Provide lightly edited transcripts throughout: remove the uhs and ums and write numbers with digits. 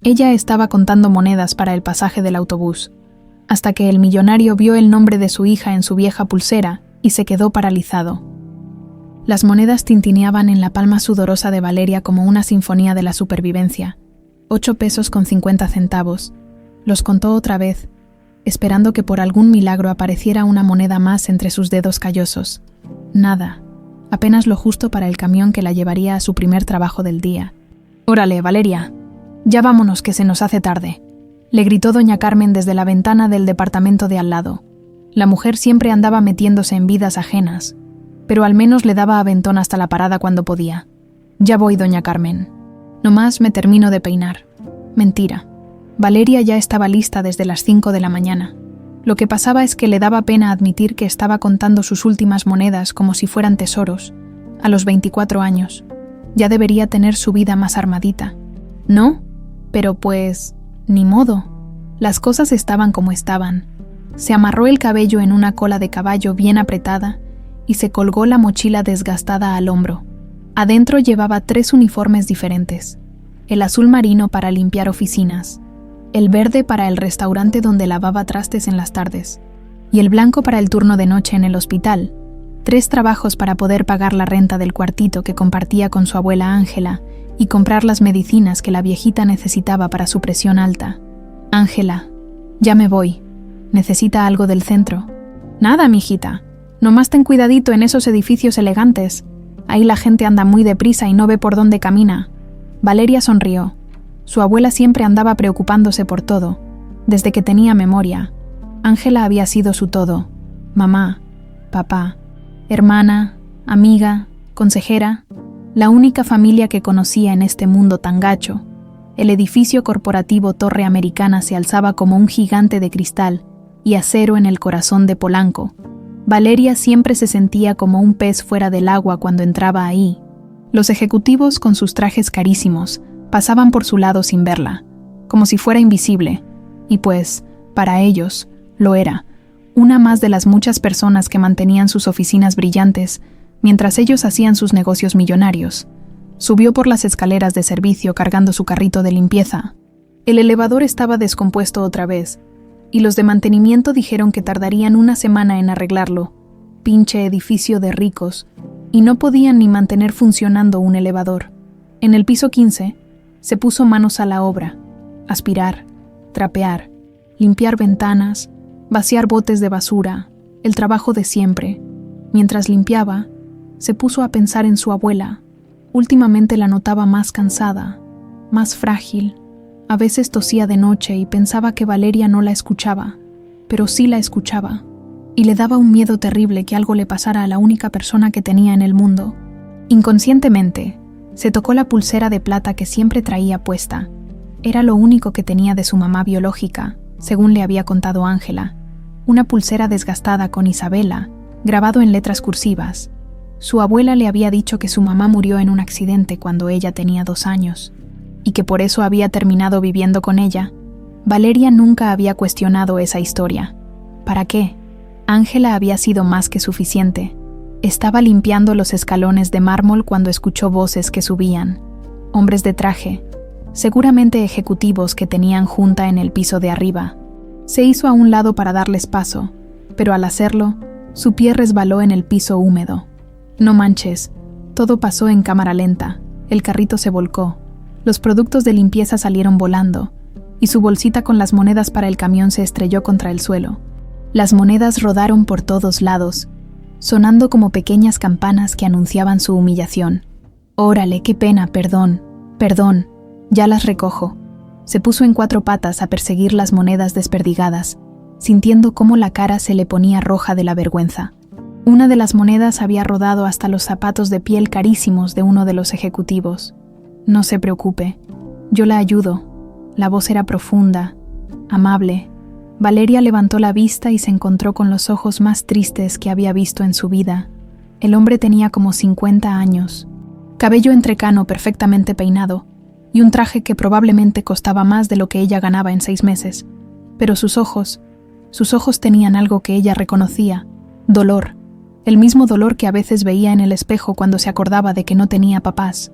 Ella estaba contando monedas para el pasaje del autobús, hasta que el millonario vio el nombre de su hija en su vieja pulsera y se quedó paralizado. Las monedas tintineaban en la palma sudorosa de Valeria como una sinfonía de la supervivencia. 8.50 pesos. Los contó otra vez, esperando que por algún milagro apareciera una moneda más entre sus dedos callosos. Nada, apenas lo justo para el camión que la llevaría a su primer trabajo del día. «Órale, Valeria, ya vámonos que se nos hace tarde», le gritó doña Carmen desde la ventana del departamento de al lado. La mujer siempre andaba metiéndose en vidas ajenas, pero al menos le daba aventón hasta la parada cuando podía. «Ya voy, doña Carmen. Nomás me termino de peinar». Mentira. Valeria ya estaba lista desde las 5 de la mañana. Lo que pasaba es que le daba pena admitir que estaba contando sus últimas monedas como si fueran tesoros. A los 24 años. Ya debería tener su vida más armadita. ¿No? Pero pues, ni modo. Las cosas estaban como estaban. Se amarró el cabello en una cola de caballo bien apretada y se colgó la mochila desgastada al hombro. Adentro llevaba 3 uniformes diferentes. El azul marino para limpiar oficinas, el verde para el restaurante donde lavaba trastes en las tardes, y el blanco para el turno de noche en el hospital. 3 trabajos para poder pagar la renta del cuartito que compartía con su abuela Ángela y comprar las medicinas que la viejita necesitaba para su presión alta. «Ángela, ya me voy. ¿Necesita algo del centro?» «Nada, mijita. Nomás ten cuidadito en esos edificios elegantes. Ahí la gente anda muy deprisa y no ve por dónde camina». Valeria sonrió. Su abuela siempre andaba preocupándose por todo. Desde que tenía memoria, Ángela había sido su todo. Mamá, papá, hermana, amiga, consejera, la única familia que conocía en este mundo tan gacho. El edificio corporativo Torre Americana se alzaba como un gigante de cristal y acero en el corazón de Polanco. Valeria siempre se sentía como un pez fuera del agua cuando entraba ahí. Los ejecutivos, con sus trajes carísimos, pasaban por su lado sin verla, como si fuera invisible, y pues, para ellos, lo era, una más de las muchas personas que mantenían sus oficinas brillantes mientras ellos hacían sus negocios millonarios. Subió por las escaleras de servicio cargando su carrito de limpieza. El elevador estaba descompuesto otra vez, y los de mantenimiento dijeron que tardarían una semana en arreglarlo. Pinche edificio de ricos, y no podían ni mantener funcionando un elevador. En el piso 15, se puso manos a la obra, aspirar, trapear, limpiar ventanas, vaciar botes de basura, el trabajo de siempre. Mientras limpiaba, se puso a pensar en su abuela. Últimamente la notaba más cansada, más frágil. A veces tosía de noche y pensaba que Valeria no la escuchaba, pero sí la escuchaba, y le daba un miedo terrible que algo le pasara a la única persona que tenía en el mundo. Inconscientemente, se tocó la pulsera de plata que siempre traía puesta. Era lo único que tenía de su mamá biológica, según le había contado Ángela. Una pulsera desgastada con Isabela, grabado en letras cursivas. Su abuela le había dicho que su mamá murió en un accidente cuando ella tenía 2 años, y que por eso había terminado viviendo con ella. Valeria nunca había cuestionado esa historia. ¿Para qué? Ángela había sido más que suficiente. Estaba limpiando los escalones de mármol cuando escuchó voces que subían. Hombres de traje, seguramente ejecutivos que tenían junta en el piso de arriba. Se hizo a un lado para darles paso, pero al hacerlo, su pie resbaló en el piso húmedo. No manches, todo pasó en cámara lenta. El carrito se volcó. Los productos de limpieza salieron volando, y su bolsita con las monedas para el camión se estrelló contra el suelo. Las monedas rodaron por todos lados, sonando como pequeñas campanas que anunciaban su humillación. «Órale, qué pena, perdón, ya las recojo». Se puso en 4 patas a perseguir las monedas desperdigadas, sintiendo cómo la cara se le ponía roja de la vergüenza. Una de las monedas había rodado hasta los zapatos de piel carísimos de uno de los ejecutivos. «No se preocupe, yo la ayudo». La voz era profunda, amable. Valeria levantó la vista y se encontró con los ojos más tristes que había visto en su vida. El hombre tenía como 50 años, cabello entrecano perfectamente peinado, y un traje que probablemente costaba más de lo que ella ganaba en 6 meses. Pero sus ojos tenían algo que ella reconocía, dolor, el mismo dolor que a veces veía en el espejo cuando se acordaba de que no tenía papás.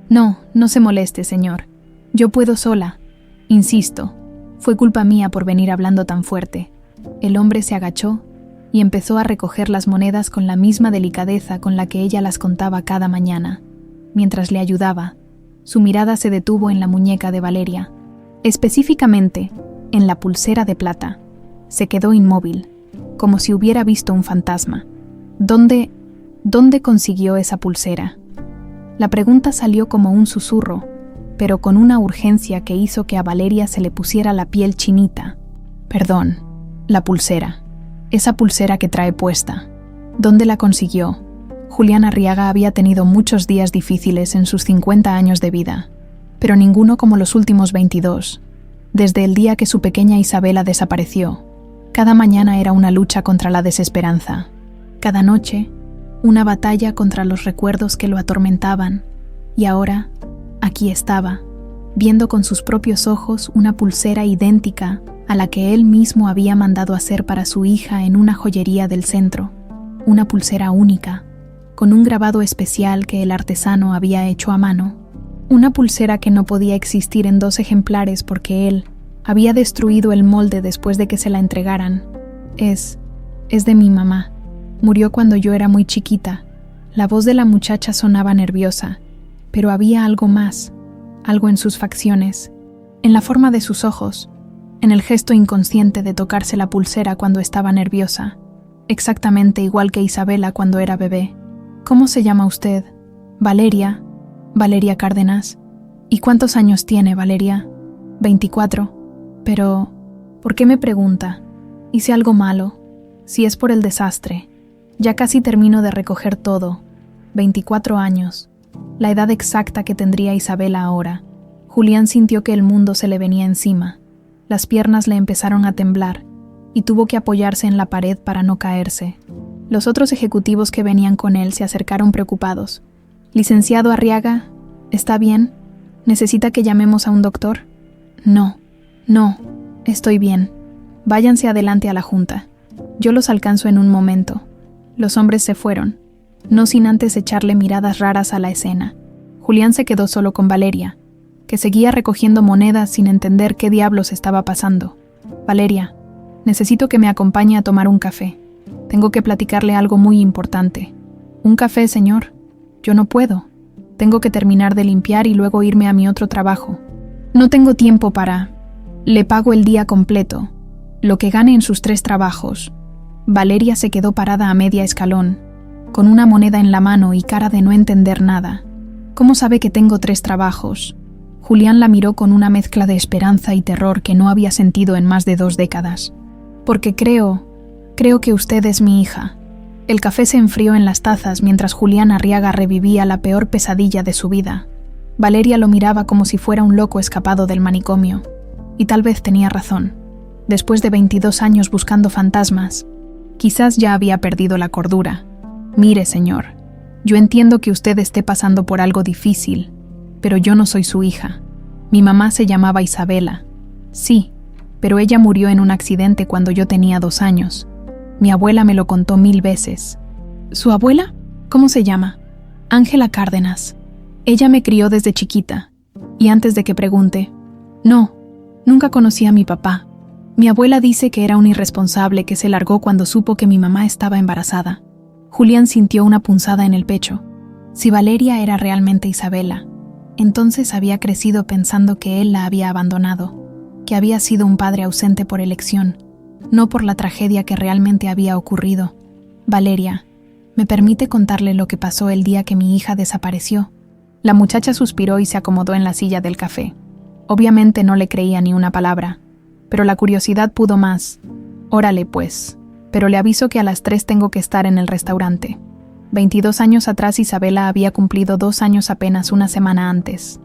«No se moleste, señor. Yo puedo sola», Insisto, fue culpa mía por venir hablando tan fuerte. El hombre se agachó y empezó a recoger las monedas con la misma delicadeza con la que ella las contaba cada mañana. Mientras le ayudaba, su mirada se detuvo en la muñeca de Valeria, específicamente en la pulsera de plata. Se quedó inmóvil, como si hubiera visto un fantasma. ¿Dónde consiguió esa pulsera? La pregunta salió como un susurro, pero con una urgencia que hizo que a Valeria se le pusiera la piel chinita. Perdón, la pulsera. Esa pulsera que trae puesta. ¿Dónde la consiguió? Julián Arriaga había tenido muchos días difíciles en sus 50 años de vida, pero ninguno como los últimos 22. Desde el día que su pequeña Isabela desapareció, cada mañana era una lucha contra la desesperanza. Cada noche, una batalla contra los recuerdos que lo atormentaban. Y ahora, aquí estaba, viendo con sus propios ojos una pulsera idéntica a la que él mismo había mandado hacer para su hija en una joyería del centro. Una pulsera única, con un grabado especial que el artesano había hecho a mano. Una pulsera que no podía existir en 2 ejemplares porque él había destruido el molde después de que se la entregaran. Es de mi mamá. Murió cuando yo era muy chiquita. La voz de la muchacha sonaba nerviosa, pero había algo más, algo en sus facciones, en la forma de sus ojos, en el gesto inconsciente de tocarse la pulsera cuando estaba nerviosa, exactamente igual que Isabela cuando era bebé. ¿Cómo se llama usted? Valeria. Valeria Cárdenas. ¿Y cuántos años tiene, Valeria? 24. Pero, ¿por qué me pregunta? ¿Hice algo malo? Si es por el desastre. Ya casi termino de recoger todo. 24 años. La edad exacta que tendría Isabela ahora. Julián sintió que el mundo se le venía encima. Las piernas le empezaron a temblar y tuvo que apoyarse en la pared para no caerse. Los otros ejecutivos que venían con él se acercaron preocupados. «Licenciado Arriaga, ¿está bien? ¿Necesita que llamemos a un doctor?» No, estoy bien. Váyanse adelante a la junta. Yo los alcanzo en un momento». Los hombres se fueron, no sin antes echarle miradas raras a la escena. Julián se quedó solo con Valeria, que seguía recogiendo monedas sin entender qué diablos estaba pasando. «Valeria, necesito que me acompañe a tomar un café. Tengo que platicarle algo muy importante». «¿Un café, señor? Yo no puedo. Tengo que terminar de limpiar y luego irme a mi otro trabajo. No tengo tiempo para... Le pago el día completo, lo que gane en sus 3 trabajos». Valeria se quedó parada a media escalón, con una moneda en la mano y cara de no entender nada. «¿Cómo sabe que tengo 3 trabajos?» Julián la miró con una mezcla de esperanza y terror que no había sentido en más de 2 décadas. «Porque creo que usted es mi hija». El café se enfrió en las tazas mientras Julián Arriaga revivía la peor pesadilla de su vida. Valeria lo miraba como si fuera un loco escapado del manicomio. Y tal vez tenía razón. Después de 22 años buscando fantasmas, quizás ya había perdido la cordura. «Mire, señor, yo entiendo que usted esté pasando por algo difícil, pero yo no soy su hija. Mi mamá se llamaba Isabela. Sí, pero ella murió en un accidente cuando yo tenía 2 años. Mi abuela me lo contó 1000 veces». «¿Su abuela? ¿Cómo se llama?» «Ángela Cárdenas. Ella me crió desde chiquita. Y antes de que pregunte, no, nunca conocí a mi papá. Mi abuela dice que era un irresponsable que se largó cuando supo que mi mamá estaba embarazada». Julián sintió una punzada en el pecho. Si Valeria era realmente Isabela, entonces había crecido pensando que él la había abandonado, que había sido un padre ausente por elección, no por la tragedia que realmente había ocurrido. «Valeria, ¿me permite contarle lo que pasó el día que mi hija desapareció?» La muchacha suspiró y se acomodó en la silla del café. Obviamente no le creía ni una palabra, pero la curiosidad pudo más. «Órale pues, pero le aviso que a las 3 tengo que estar en el restaurante». 22 años atrás Isabela había cumplido 2 años apenas una semana antes.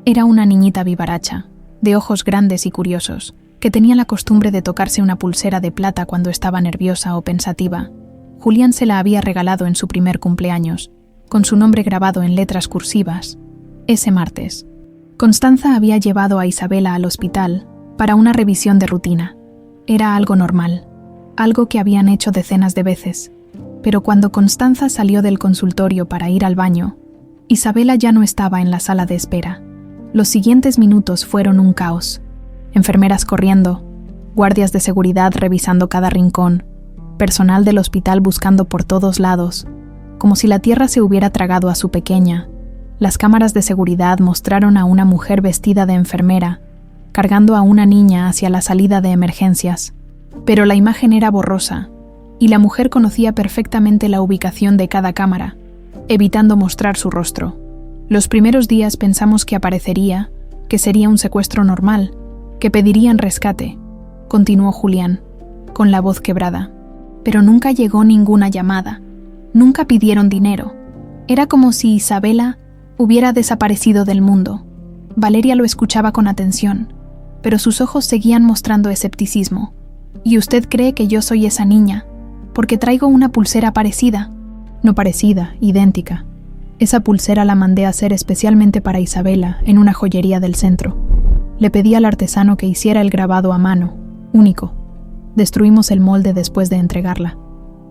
Era una niñita vivaracha, de ojos grandes y curiosos, que tenía la costumbre de tocarse una pulsera de plata cuando estaba nerviosa o pensativa. Julián se la había regalado en su primer cumpleaños, con su nombre grabado en letras cursivas, ese martes. Constanza había llevado a Isabela al hospital para una revisión de rutina. Era algo normal, algo que habían hecho decenas de veces. Pero cuando Constanza salió del consultorio para ir al baño, Isabela ya no estaba en la sala de espera. Los siguientes minutos fueron un caos. enfermeras corriendo, guardias de seguridad revisando cada rincón, personal del hospital buscando por todos lados, como si la tierra se hubiera tragado a su pequeña. Las cámaras de seguridad mostraron a una mujer vestida de enfermera, cargando a una niña hacia la salida de emergencias. Pero la imagen era borrosa, y la mujer conocía perfectamente la ubicación de cada cámara, evitando mostrar su rostro. Los primeros días pensamos que aparecería, que sería un secuestro normal, que pedirían rescate, continuó Julián, con la voz quebrada. Pero nunca llegó ninguna llamada, nunca pidieron dinero. Era como si Isabela hubiera desaparecido del mundo. Valeria lo escuchaba con atención, pero sus ojos seguían mostrando escepticismo. ¿Y usted cree que yo soy esa niña, porque traigo una pulsera parecida? No parecida, idéntica. Esa pulsera la mandé a hacer especialmente para Isabela en una joyería del centro. Le pedí al artesano que hiciera el grabado a mano, único. Destruimos el molde después de entregarla,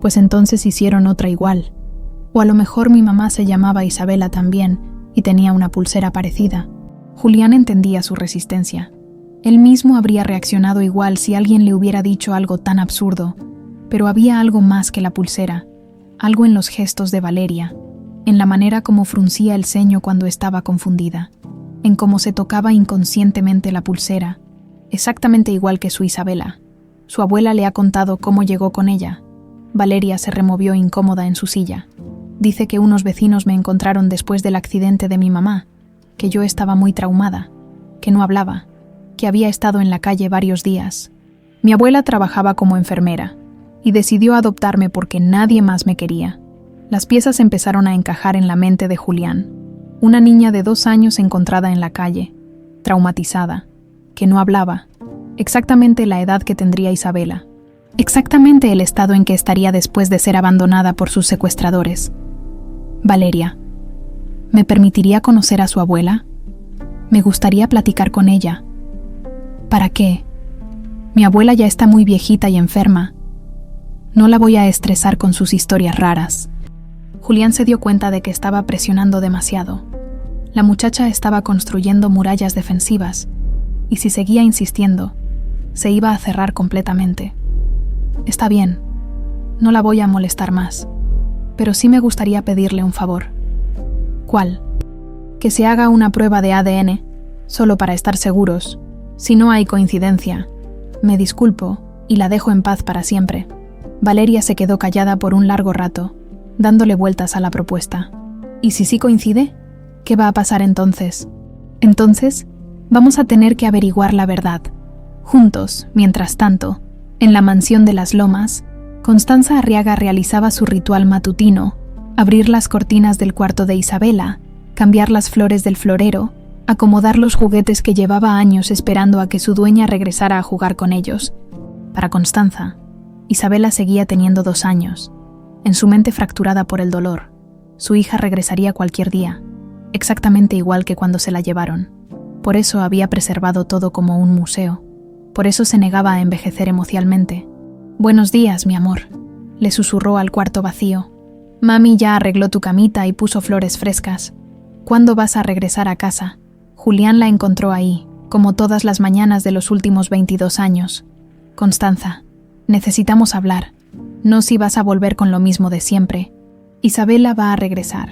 pues entonces hicieron otra igual. O a lo mejor mi mamá se llamaba Isabela también y tenía una pulsera parecida. Julián entendía su resistencia. Él mismo habría reaccionado igual si alguien le hubiera dicho algo tan absurdo, pero había algo más que la pulsera, algo en los gestos de Valeria, en la manera como fruncía el ceño cuando estaba confundida, en cómo se tocaba inconscientemente la pulsera, exactamente igual que su Isabela. Su abuela le ha contado cómo llegó con ella. Valeria se removió incómoda en su silla. Dice que unos vecinos me encontraron después del accidente de mi mamá, que yo estaba muy traumada, que no hablaba, que había estado en la calle varios días. Mi abuela trabajaba como enfermera y decidió adoptarme porque nadie más me quería. Las piezas empezaron a encajar en la mente de Julián. Una niña de 2 años encontrada en la calle, traumatizada, que no hablaba, exactamente la edad que tendría Isabela, exactamente el estado en que estaría después de ser abandonada por sus secuestradores. Valeria, ¿me permitiría conocer a su abuela? Me gustaría platicar con ella. ¿Para qué? Mi abuela ya está muy viejita y enferma. No la voy a estresar con sus historias raras. Julián se dio cuenta de que estaba presionando demasiado. La muchacha estaba construyendo murallas defensivas, y si seguía insistiendo, se iba a cerrar completamente. Está bien, no la voy a molestar más, pero sí me gustaría pedirle un favor. ¿Cuál? Que se haga una prueba de ADN, solo para estar seguros. Si no hay coincidencia, me disculpo y la dejo en paz para siempre. Valeria se quedó callada por un largo rato, dándole vueltas a la propuesta. ¿Y si sí coincide? ¿Qué va a pasar entonces? Entonces, vamos a tener que averiguar la verdad. Juntos, mientras tanto, en la mansión de las Lomas, Constanza Arriaga realizaba su ritual matutino: abrir las cortinas del cuarto de Isabela, cambiar las flores del florero, acomodar los juguetes que llevaba años esperando a que su dueña regresara a jugar con ellos. Para Constanza, Isabela seguía teniendo 2 años. En su mente fracturada por el dolor, su hija regresaría cualquier día, exactamente igual que cuando se la llevaron. Por eso había preservado todo como un museo. Por eso se negaba a envejecer emocionalmente. «Buenos días, mi amor», le susurró al cuarto vacío. «Mami ya arregló tu camita y puso flores frescas. ¿Cuándo vas a regresar a casa?» Julián la encontró ahí, como todas las mañanas de los últimos 22 años. «Constanza, necesitamos hablar. No si vas a volver con lo mismo de siempre. Isabela va a regresar.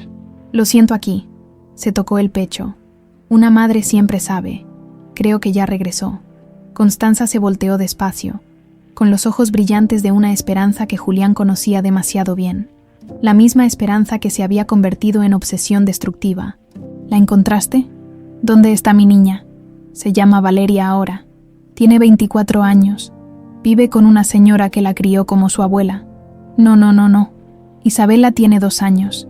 Lo siento aquí». Se tocó el pecho. Una madre siempre sabe. Creo que ya regresó. Constanza se volteó despacio, con los ojos brillantes de una esperanza que Julián conocía demasiado bien. La misma esperanza que se había convertido en obsesión destructiva. ¿La encontraste? ¿Dónde está mi niña? Se llama Valeria ahora. Tiene 24 años. Vive con una señora que la crió como su abuela. No. Isabela tiene 2 años.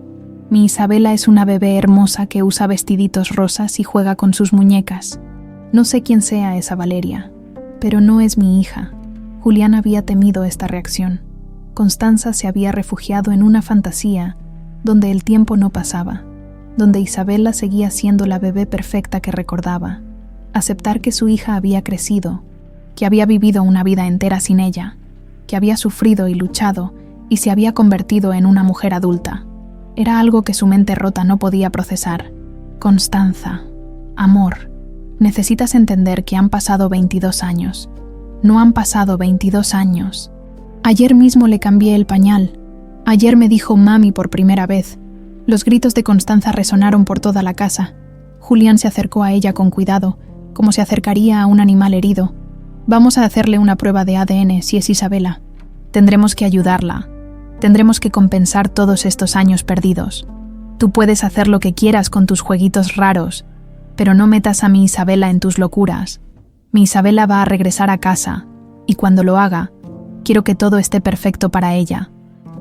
Mi Isabela es una bebé hermosa que usa vestiditos rosas y juega con sus muñecas. No sé quién sea esa Valeria, pero no es mi hija. Julián había temido esta reacción. Constanza se había refugiado en una fantasía donde el tiempo no pasaba, donde Isabela seguía siendo la bebé perfecta que recordaba. Aceptar que su hija había crecido, que había vivido una vida entera sin ella, que había sufrido y luchado y se había convertido en una mujer adulta. Era algo que su mente rota no podía procesar. Constanza, amor, Necesitas entender que han pasado 22 años. No han pasado 22 años. Ayer mismo le cambié el pañal. Ayer me dijo mami por primera vez. Los gritos de Constanza resonaron por toda la casa. Julián se acercó a ella con cuidado, como se acercaría a un animal herido. Vamos a hacerle una prueba de ADN si es Isabela. Tendremos que ayudarla. Tendremos que compensar todos estos años perdidos. Tú puedes hacer lo que quieras con tus jueguitos raros, pero no metas a mi Isabela en tus locuras. Mi Isabela va a regresar a casa, y cuando lo haga, quiero que todo esté perfecto para ella.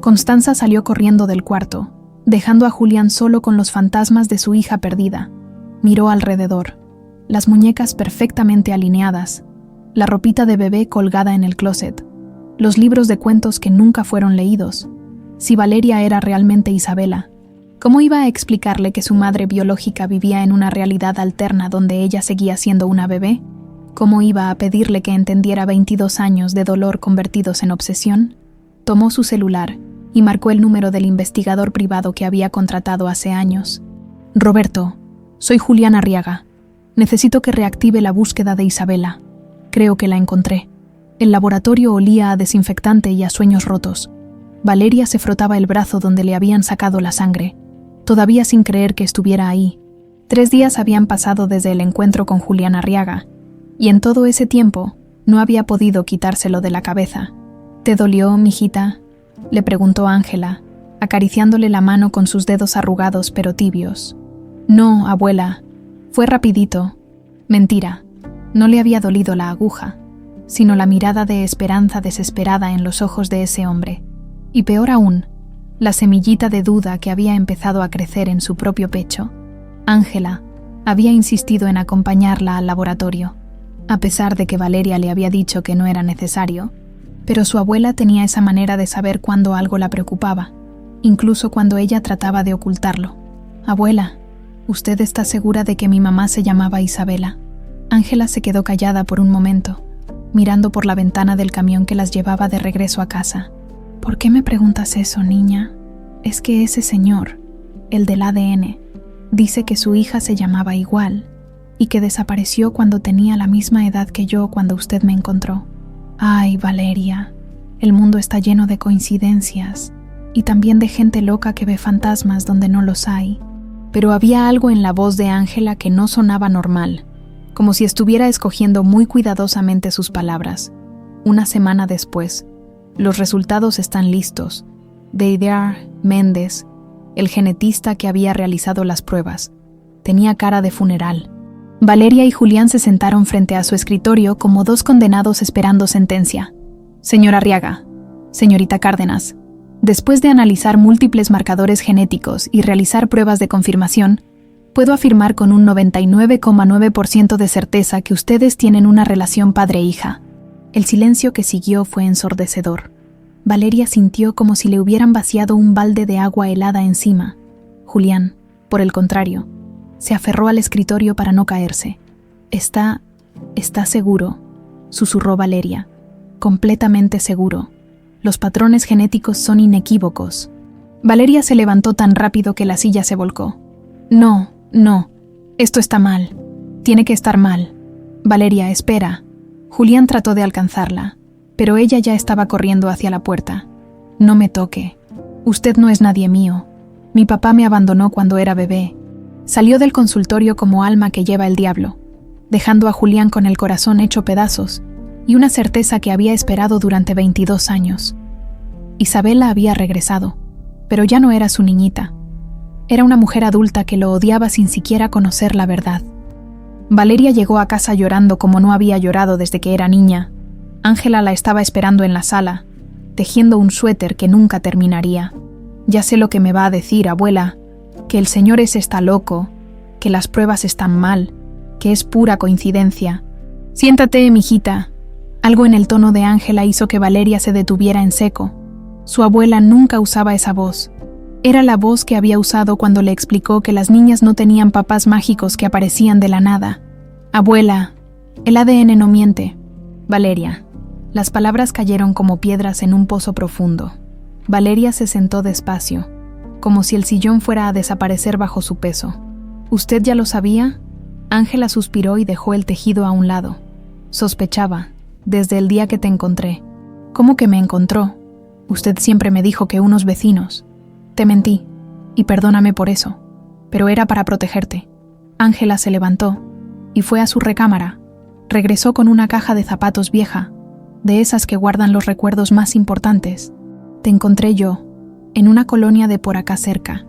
Constanza salió corriendo del cuarto, dejando a Julián solo con los fantasmas de su hija perdida. Miró alrededor. Las muñecas perfectamente alineadas, la ropita de bebé colgada en el closet, los libros de cuentos que nunca fueron leídos. Si Valeria era realmente Isabela, ¿cómo iba a explicarle que su madre biológica vivía en una realidad alterna donde ella seguía siendo una bebé? ¿Cómo iba a pedirle que entendiera 22 años de dolor convertidos en obsesión? Tomó su celular y marcó el número del investigador privado que había contratado hace años. Roberto, soy Julián Arriaga. Necesito que reactive la búsqueda de Isabela. Creo que la encontré. El laboratorio olía a desinfectante y a sueños rotos. Valeria se frotaba el brazo donde le habían sacado la sangre, todavía sin creer que estuviera ahí. 3 días habían pasado desde el encuentro con Julián Arriaga, y en todo ese tiempo no había podido quitárselo de la cabeza. ¿Te dolió, mijita?, le preguntó Ángela, acariciándole la mano con sus dedos arrugados pero tibios. No, abuela, fue rapidito. Mentira, no le había dolido la aguja, sino la mirada de esperanza desesperada en los ojos de ese hombre. Y peor aún, la semillita de duda que había empezado a crecer en su propio pecho. Ángela había insistido en acompañarla al laboratorio, a pesar de que Valeria le había dicho que no era necesario, pero su abuela tenía esa manera de saber cuando algo la preocupaba, incluso cuando ella trataba de ocultarlo. Abuela, ¿usted está segura de que mi mamá se llamaba Isabela? Ángela se quedó callada por un momento, mirando por la ventana del camión que las llevaba de regreso a casa. ¿Por qué me preguntas eso, niña? Es que ese señor, el del ADN, dice que su hija se llamaba igual y que desapareció cuando tenía la misma edad que yo cuando usted me encontró. Ay, Valeria, el mundo está lleno de coincidencias y también de gente loca que ve fantasmas donde no los hay. Pero había algo en la voz de Ángela que no sonaba normal, como si estuviera escogiendo muy cuidadosamente sus palabras. Una semana después, los resultados están listos. Deidar Méndez, el genetista que había realizado las pruebas, tenía cara de funeral. Valeria y Julián se sentaron frente a su escritorio como 2 condenados esperando sentencia. Señora Arriaga, señorita Cárdenas, después de analizar múltiples marcadores genéticos y realizar pruebas de confirmación, puedo afirmar con un 99,9% de certeza que ustedes tienen una relación padre-hija. El silencio que siguió fue ensordecedor. Valeria sintió como si le hubieran vaciado un balde de agua helada encima. Julián, por el contrario, se aferró al escritorio para no caerse. Está seguro, susurró Valeria. Completamente seguro. Los patrones genéticos son inequívocos. Valeria se levantó tan rápido que la silla se volcó. No, esto está mal. Tiene que estar mal. Valeria, espera. Julián trató de alcanzarla, pero ella ya estaba corriendo hacia la puerta. No me toque. Usted no es nadie mío. Mi papá me abandonó cuando era bebé. Salió del consultorio como alma que lleva el diablo, dejando a Julián con el corazón hecho pedazos y una certeza que había esperado durante 22 años. Isabela había regresado, pero ya no era su niñita. Era una mujer adulta que lo odiaba sin siquiera conocer la verdad. Valeria llegó a casa llorando como no había llorado desde que era niña. Ángela la estaba esperando en la sala, tejiendo un suéter que nunca terminaría. Ya sé lo que me va a decir, abuela, que el señor ese está loco, que las pruebas están mal, que es pura coincidencia. Siéntate, mijita. Algo en el tono de Ángela hizo que Valeria se detuviera en seco. Su abuela nunca usaba esa voz. Era la voz que había usado cuando le explicó que las niñas no tenían papás mágicos que aparecían de la nada. Abuela, el ADN no miente. Valeria. Las palabras cayeron como piedras en un pozo profundo. Valeria se sentó despacio, como si el sillón fuera a desaparecer bajo su peso. ¿Usted ya lo sabía? Ángela suspiró y dejó el tejido a un lado. Sospechaba, desde el día que te encontré. ¿Cómo que me encontró? Usted siempre me dijo que unos vecinos. Te mentí, y perdóname por eso, pero era para protegerte. Ángela se levantó y fue a su recámara. Regresó con una caja de zapatos vieja, de esas que guardan los recuerdos más importantes. Te encontré yo, en una colonia de por acá cerca.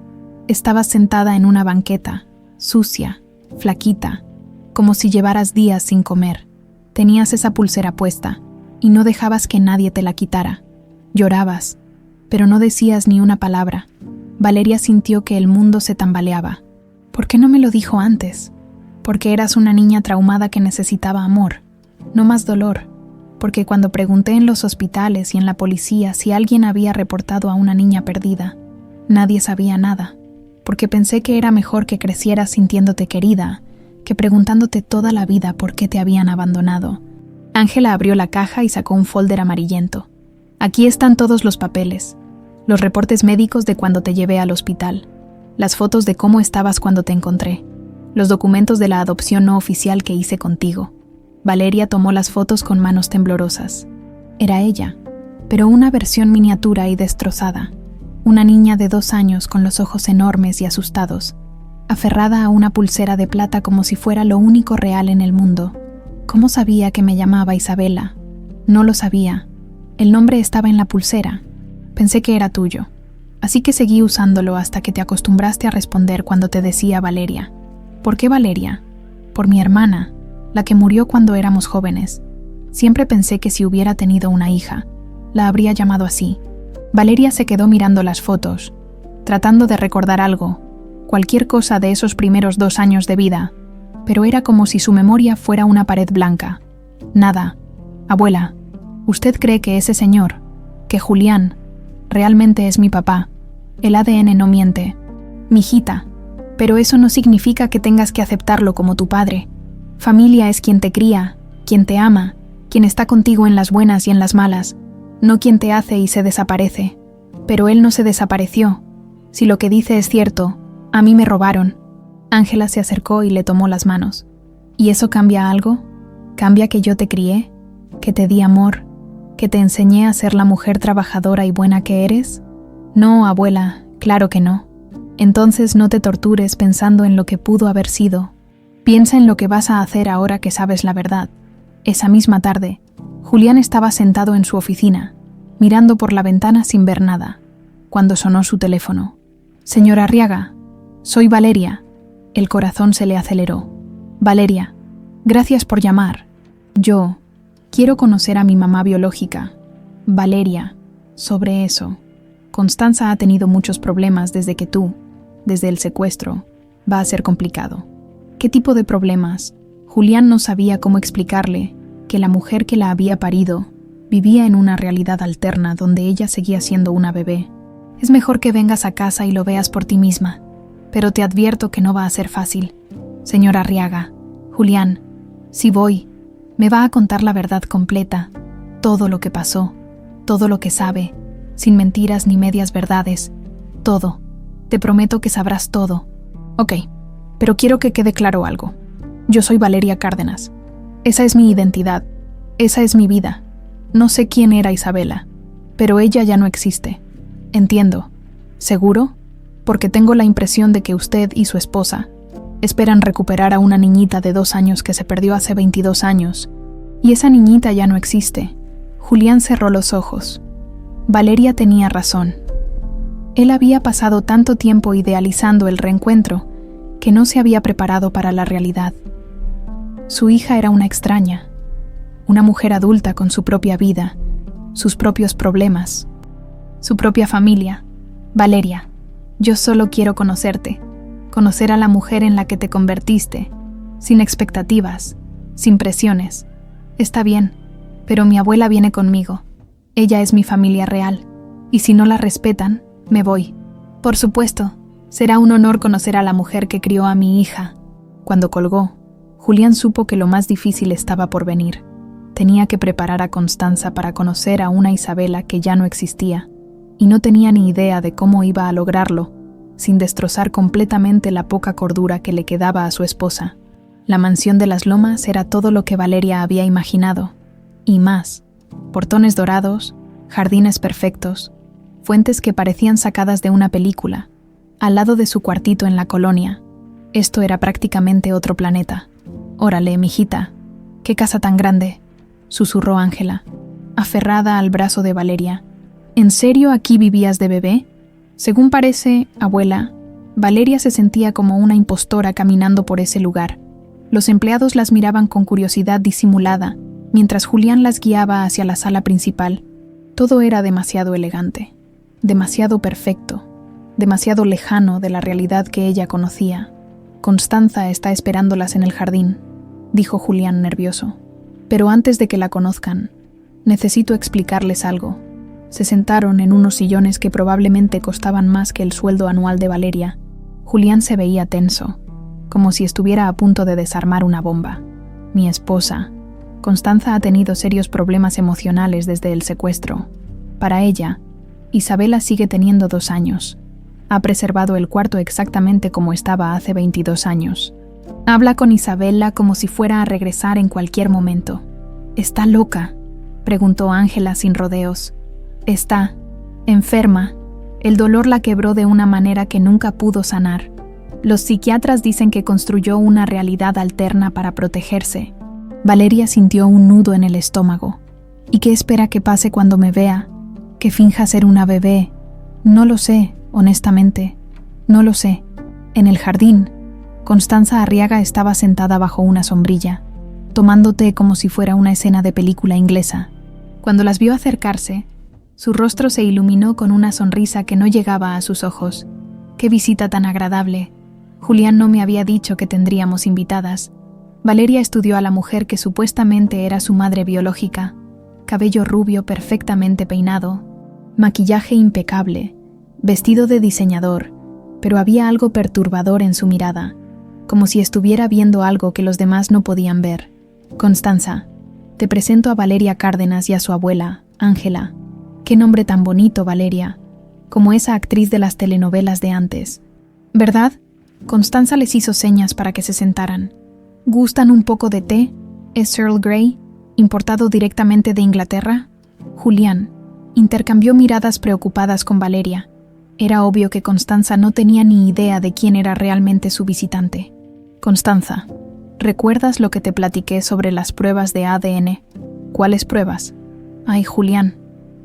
Estabas sentada en una banqueta, sucia, flaquita, como si llevaras días sin comer. Tenías esa pulsera puesta y no dejabas que nadie te la quitara. Llorabas, pero no decías ni una palabra. Valeria sintió que el mundo se tambaleaba. ¿Por qué no me lo dijo antes? Porque eras una niña traumada que necesitaba amor, no más dolor. Porque cuando pregunté en los hospitales y en la policía si alguien había reportado a una niña perdida, nadie sabía nada. Porque pensé que era mejor que crecieras sintiéndote querida, que preguntándote toda la vida por qué te habían abandonado. Ángela abrió la caja y sacó un folder amarillento. Aquí están todos los papeles, los reportes médicos de cuando te llevé al hospital, las fotos de cómo estabas cuando te encontré, los documentos de la adopción no oficial que hice contigo. Valeria tomó las fotos con manos temblorosas. Era ella, pero una versión miniatura y destrozada. Una niña de 2 años con los ojos enormes y asustados, aferrada a una pulsera de plata como si fuera lo único real en el mundo. ¿Cómo sabía que me llamaba Isabela? No lo sabía. El nombre estaba en la pulsera. Pensé que era tuyo. Así que seguí usándolo hasta que te acostumbraste a responder cuando te decía Valeria. ¿Por qué Valeria? Por mi hermana, la que murió cuando éramos jóvenes. Siempre pensé que si hubiera tenido una hija, la habría llamado así. Valeria se quedó mirando las fotos, tratando de recordar algo, cualquier cosa de esos primeros 2 años de vida, pero era como si su memoria fuera una pared blanca. Nada. Abuela, ¿usted cree que ese señor, que Julián, realmente es mi papá? El ADN no miente. Mijita, pero eso no significa que tengas que aceptarlo como tu padre. Familia es quien te cría, quien te ama, quien está contigo en las buenas y en las malas, no quien te hace y se desaparece. Pero él no se desapareció. Si lo que dice es cierto, a mí me robaron. Ángela se acercó y le tomó las manos. ¿Y eso cambia algo? ¿Cambia que yo te crié? ¿Que te di amor? ¿Que te enseñé a ser la mujer trabajadora y buena que eres? No, abuela, claro que no. Entonces no te tortures pensando en lo que pudo haber sido. Piensa en lo que vas a hacer ahora que sabes la verdad. Esa misma tarde, Julián estaba sentado en su oficina, mirando por la ventana sin ver nada, cuando sonó su teléfono. «Señora Arriaga, soy Valeria». El corazón se le aceleró. «Valeria, gracias por llamar. Yo quiero conocer a mi mamá biológica». «Valeria, sobre eso. Constanza ha tenido muchos problemas desde el secuestro. Va a ser complicado». ¿Qué tipo de problemas? Julián no sabía cómo explicarle que la mujer que la había parido vivía en una realidad alterna donde ella seguía siendo una bebé. Es mejor que vengas a casa y lo veas por ti misma, pero te advierto que no va a ser fácil. Señora Arriaga, Julián, si voy, me va a contar la verdad completa, todo lo que pasó, todo lo que sabe, sin mentiras ni medias verdades, todo. Te prometo que sabrás todo. Ok. Pero quiero que quede claro algo. Yo soy Valeria Cárdenas. Esa es mi identidad. Esa es mi vida. No sé quién era Isabela, pero ella ya no existe. Entiendo. ¿Seguro? Porque tengo la impresión de que usted y su esposa esperan recuperar a una niñita de 2 años que se perdió hace 22 años. Y esa niñita ya no existe. Julián cerró los ojos. Valeria tenía razón. Él había pasado tanto tiempo idealizando el reencuentro que no se había preparado para la realidad. Su hija era una extraña, una mujer adulta con su propia vida, sus propios problemas, su propia familia. Valeria, yo solo quiero conocerte, conocer a la mujer en la que te convertiste, sin expectativas, sin presiones. Está bien, pero mi abuela viene conmigo. Ella es mi familia real, y si no la respetan, me voy. Por supuesto. Será un honor conocer a la mujer que crió a mi hija. Cuando colgó, Julián supo que lo más difícil estaba por venir. Tenía que preparar a Constanza para conocer a una Isabela que ya no existía, y no tenía ni idea de cómo iba a lograrlo, sin destrozar completamente la poca cordura que le quedaba a su esposa. La mansión de las lomas era todo lo que Valeria había imaginado, y más. Portones dorados, jardines perfectos, fuentes que parecían sacadas de una película, al lado de su cuartito en la colonia. Esto era prácticamente otro planeta. «Órale, mijita, qué casa tan grande», susurró Ángela, aferrada al brazo de Valeria. «¿En serio aquí vivías de bebé?» Según parece, abuela, Valeria se sentía como una impostora caminando por ese lugar. Los empleados las miraban con curiosidad disimulada, mientras Julián las guiaba hacia la sala principal. Todo era demasiado elegante, demasiado perfecto, demasiado lejano de la realidad que ella conocía. «Constanza está esperándolas en el jardín», dijo Julián nervioso. «Pero antes de que la conozcan, necesito explicarles algo». Se sentaron en unos sillones que probablemente costaban más que el sueldo anual de Valeria. Julián se veía tenso, como si estuviera a punto de desarmar una bomba. «Mi esposa, Constanza, ha tenido serios problemas emocionales desde el secuestro. Para ella, Isabela sigue teniendo 2 años. Ha preservado el cuarto exactamente como estaba hace 22 años. Habla con Isabela como si fuera a regresar en cualquier momento». «¿Está loca?», preguntó Ángela sin rodeos. «Está enferma. El dolor la quebró de una manera que nunca pudo sanar. Los psiquiatras dicen que construyó una realidad alterna para protegerse». Valeria sintió un nudo en el estómago. «¿Y qué espera que pase cuando me vea? ¿Que finja ser una bebé? No lo sé, honestamente. No lo sé». En el jardín, Constanza Arriaga estaba sentada bajo una sombrilla, tomando té como si fuera una escena de película inglesa. Cuando las vio acercarse, su rostro se iluminó con una sonrisa que no llegaba a sus ojos. «Qué visita tan agradable. Julián no me había dicho que tendríamos invitadas». Valeria estudió a la mujer que supuestamente era su madre biológica. Cabello rubio perfectamente peinado, maquillaje impecable, vestido de diseñador, pero había algo perturbador en su mirada, como si estuviera viendo algo que los demás no podían ver. «Constanza, te presento a Valeria Cárdenas y a su abuela, Ángela». «Qué nombre tan bonito, Valeria, como esa actriz de las telenovelas de antes». «¿Verdad?». Constanza les hizo señas para que se sentaran. «¿Gustan un poco de té? ¿Es Earl Grey, importado directamente de Inglaterra?». Julián intercambió miradas preocupadas con Valeria. Era obvio que Constanza no tenía ni idea de quién era realmente su visitante. «Constanza, ¿recuerdas lo que te platiqué sobre las pruebas de ADN?» «¿Cuáles pruebas?». «Ay, Julián,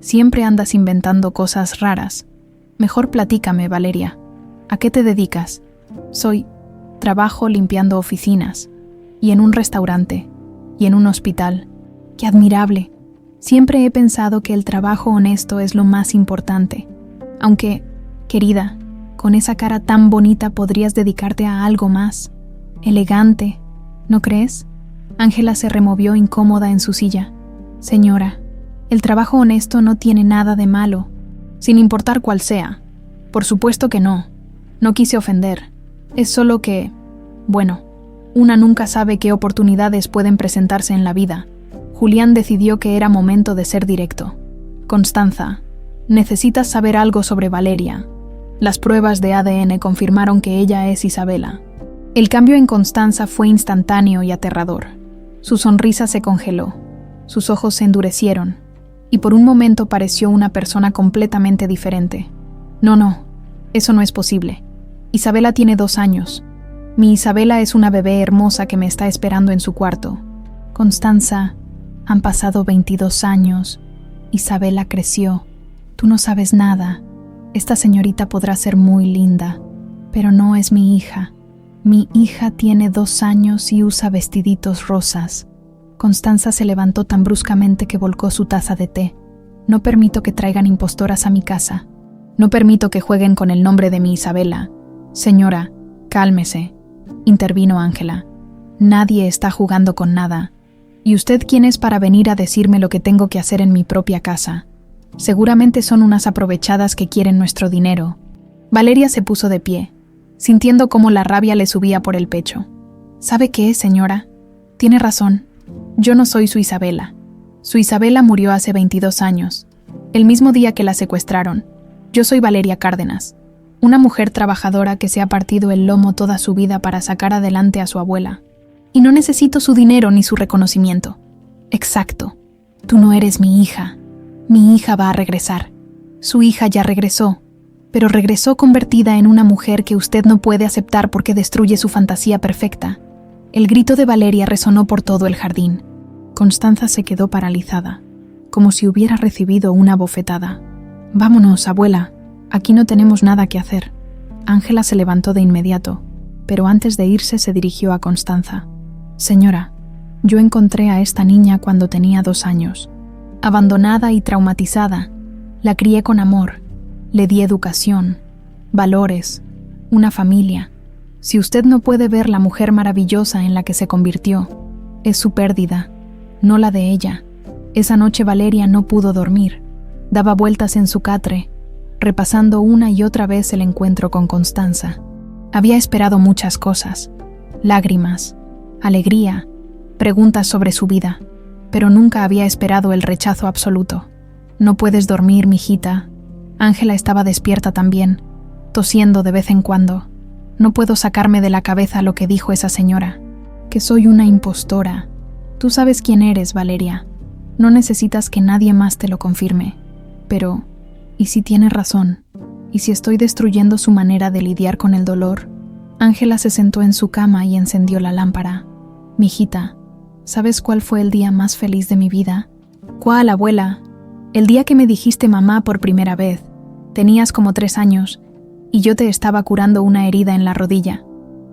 siempre andas inventando cosas raras. Mejor platícame, Valeria. ¿A qué te dedicas?». Trabajo limpiando oficinas, y en un restaurante, y en un hospital». «Qué admirable. Siempre he pensado que el trabajo honesto es lo más importante. Aunque, querida, con esa cara tan bonita podrías dedicarte a algo más. Elegante, ¿no crees?». Ángela se removió incómoda en su silla. «Señora, el trabajo honesto no tiene nada de malo, sin importar cuál sea. Por supuesto que no. No quise ofender. Es solo que, bueno, una nunca sabe qué oportunidades pueden presentarse en la vida». Julián decidió que era momento de ser directo. «Constanza, necesitas saber algo sobre Valeria. Las pruebas de ADN confirmaron que ella es Isabela». El cambio en Constanza fue instantáneo y aterrador. Su sonrisa se congeló, sus ojos se endurecieron, y por un momento pareció una persona completamente diferente. No, eso no es posible. Isabela tiene 2 años. Mi Isabela es una bebé hermosa que me está esperando en su cuarto». «Constanza, han pasado 22 años. Isabela creció. Tú no sabes nada. Esta señorita podrá ser muy linda, pero no es mi hija. Mi hija tiene 2 años y usa vestiditos rosas». Constanza se levantó tan bruscamente que volcó su taza de té. «No permito que traigan impostoras a mi casa. No permito que jueguen con el nombre de mi Isabela». «Señora, cálmese», intervino Ángela. «Nadie está jugando con nada. ¿Y usted quién es para venir a decirme lo que tengo que hacer en mi propia casa? Seguramente son unas aprovechadas que quieren nuestro dinero». Valeria se puso de pie, sintiendo cómo la rabia le subía por el pecho. «¿Sabe qué, señora? Tiene razón. Yo no soy su Isabela. Su Isabela murió hace 22 años, el mismo día que la secuestraron. Yo soy Valeria Cárdenas, una mujer trabajadora que se ha partido el lomo toda su vida para sacar adelante a su abuela. Y no necesito su dinero ni su reconocimiento. Exacto. Tú no eres mi hija. Mi hija va a regresar. Su hija ya regresó, pero regresó convertida en una mujer que usted no puede aceptar porque destruye su fantasía perfecta. El grito de Valeria resonó por todo el jardín. Constanza se quedó paralizada, como si hubiera recibido una bofetada. «Vámonos, abuela. Aquí no tenemos nada que hacer». Ángela se levantó de inmediato, pero antes de irse se dirigió a Constanza. «Señora, yo encontré a esta niña cuando tenía 2 años. Abandonada y traumatizada, la crié con amor, le di educación, valores, una familia. Si usted no puede ver la mujer maravillosa en la que se convirtió, es su pérdida, no la de ella». Esa noche Valeria no pudo dormir. Daba vueltas en su catre, repasando una y otra vez el encuentro con Constanza. Había esperado muchas cosas: lágrimas, alegría, preguntas sobre su vida, pero nunca había esperado el rechazo absoluto. «No puedes dormir, mijita». Ángela estaba despierta también, tosiendo de vez en cuando. «No puedo sacarme de la cabeza lo que dijo esa señora, que soy una impostora. Tú sabes quién eres, Valeria. No necesitas que nadie más te lo confirme. Pero, ¿y si tiene razón? ¿Y si estoy destruyendo su manera de lidiar con el dolor?» Ángela se sentó en su cama y encendió la lámpara. «Mijita, ¿sabes cuál fue el día más feliz de mi vida?» «¿Cuál, abuela?» «El día que me dijiste mamá por primera vez. Tenías como 3 años, y yo te estaba curando una herida en la rodilla.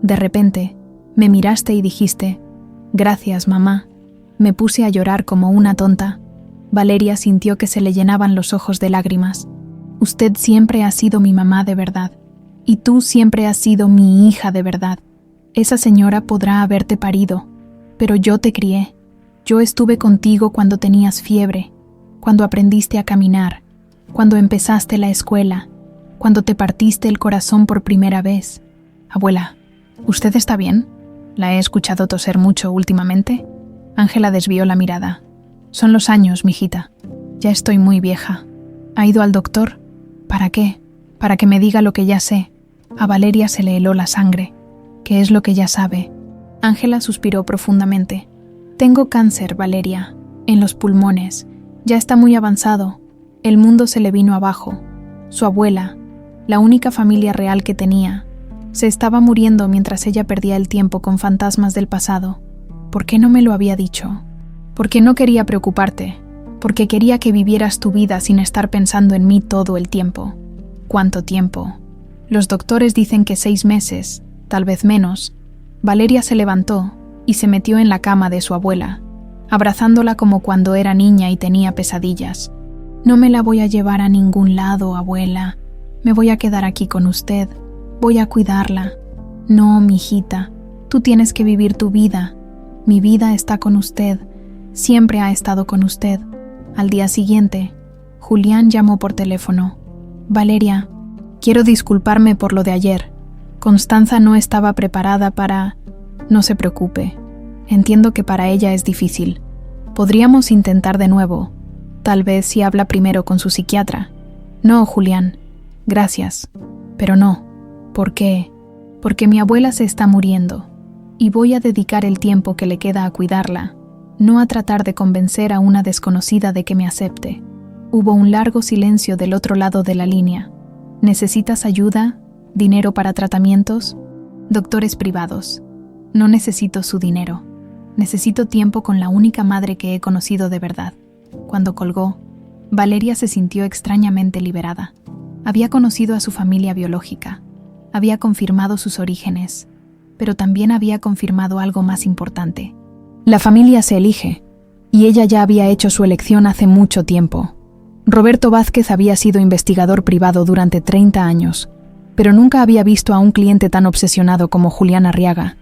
De repente, me miraste y dijiste: «Gracias, mamá». Me puse a llorar como una tonta». Valeria sintió que se le llenaban los ojos de lágrimas. «Usted siempre ha sido mi mamá de verdad, y tú siempre has sido mi hija de verdad. Esa señora podrá haberte parido, pero yo te crié. Yo estuve contigo cuando tenías fiebre, cuando aprendiste a caminar, cuando empezaste la escuela, cuando te partiste el corazón por primera vez». «Abuela, ¿usted está bien? La he escuchado toser mucho últimamente». Ángela desvió la mirada. «Son los años, mijita. Ya estoy muy vieja». «¿Ha ido al doctor?» «¿Para qué? Para que me diga lo que ya sé». A Valeria se le heló la sangre. «¿Qué es lo que ya sabe?» Ángela suspiró profundamente. «Tengo cáncer, Valeria, en los pulmones. Ya está muy avanzado. El mundo se le vino abajo. Su abuela, la única familia real que tenía, se estaba muriendo mientras ella perdía el tiempo con fantasmas del pasado. ¿Por qué no me lo había dicho? Porque no quería preocuparte, porque quería que vivieras tu vida sin estar pensando en mí todo el tiempo». «¿Cuánto tiempo?» «Los doctores dicen que 6 meses, tal vez menos». Valeria se levantó y se metió en la cama de su abuela, abrazándola como cuando era niña y tenía pesadillas. «No me la voy a llevar a ningún lado, abuela. Me voy a quedar aquí con usted. Voy a cuidarla». «No, mijita, tú tienes que vivir tu vida. Mi vida está con usted. Siempre ha estado con usted». Al día siguiente, Julián llamó por teléfono. «Valeria, quiero disculparme por lo de ayer. Constanza no estaba preparada para...». «No se preocupe. Entiendo que para ella es difícil. Podríamos intentar de nuevo. Tal vez si habla primero con su psiquiatra». «No, Julián. Gracias. Pero no. ¿Por qué? Porque mi abuela se está muriendo. Y voy a dedicar el tiempo que le queda a cuidarla, no a tratar de convencer a una desconocida de que me acepte». Hubo un largo silencio del otro lado de la línea. «¿Necesitas ayuda? ¿Dinero para tratamientos?» «Doctores privados. No necesito su dinero. Necesito tiempo con la única madre que he conocido de verdad». Cuando colgó, Valeria se sintió extrañamente liberada. Había conocido a su familia biológica, había confirmado sus orígenes, pero también había confirmado algo más importante. La familia se elige, y ella ya había hecho su elección hace mucho tiempo. Roberto Vázquez había sido investigador privado durante 30 años, pero nunca había visto a un cliente tan obsesionado como Julián Arriaga.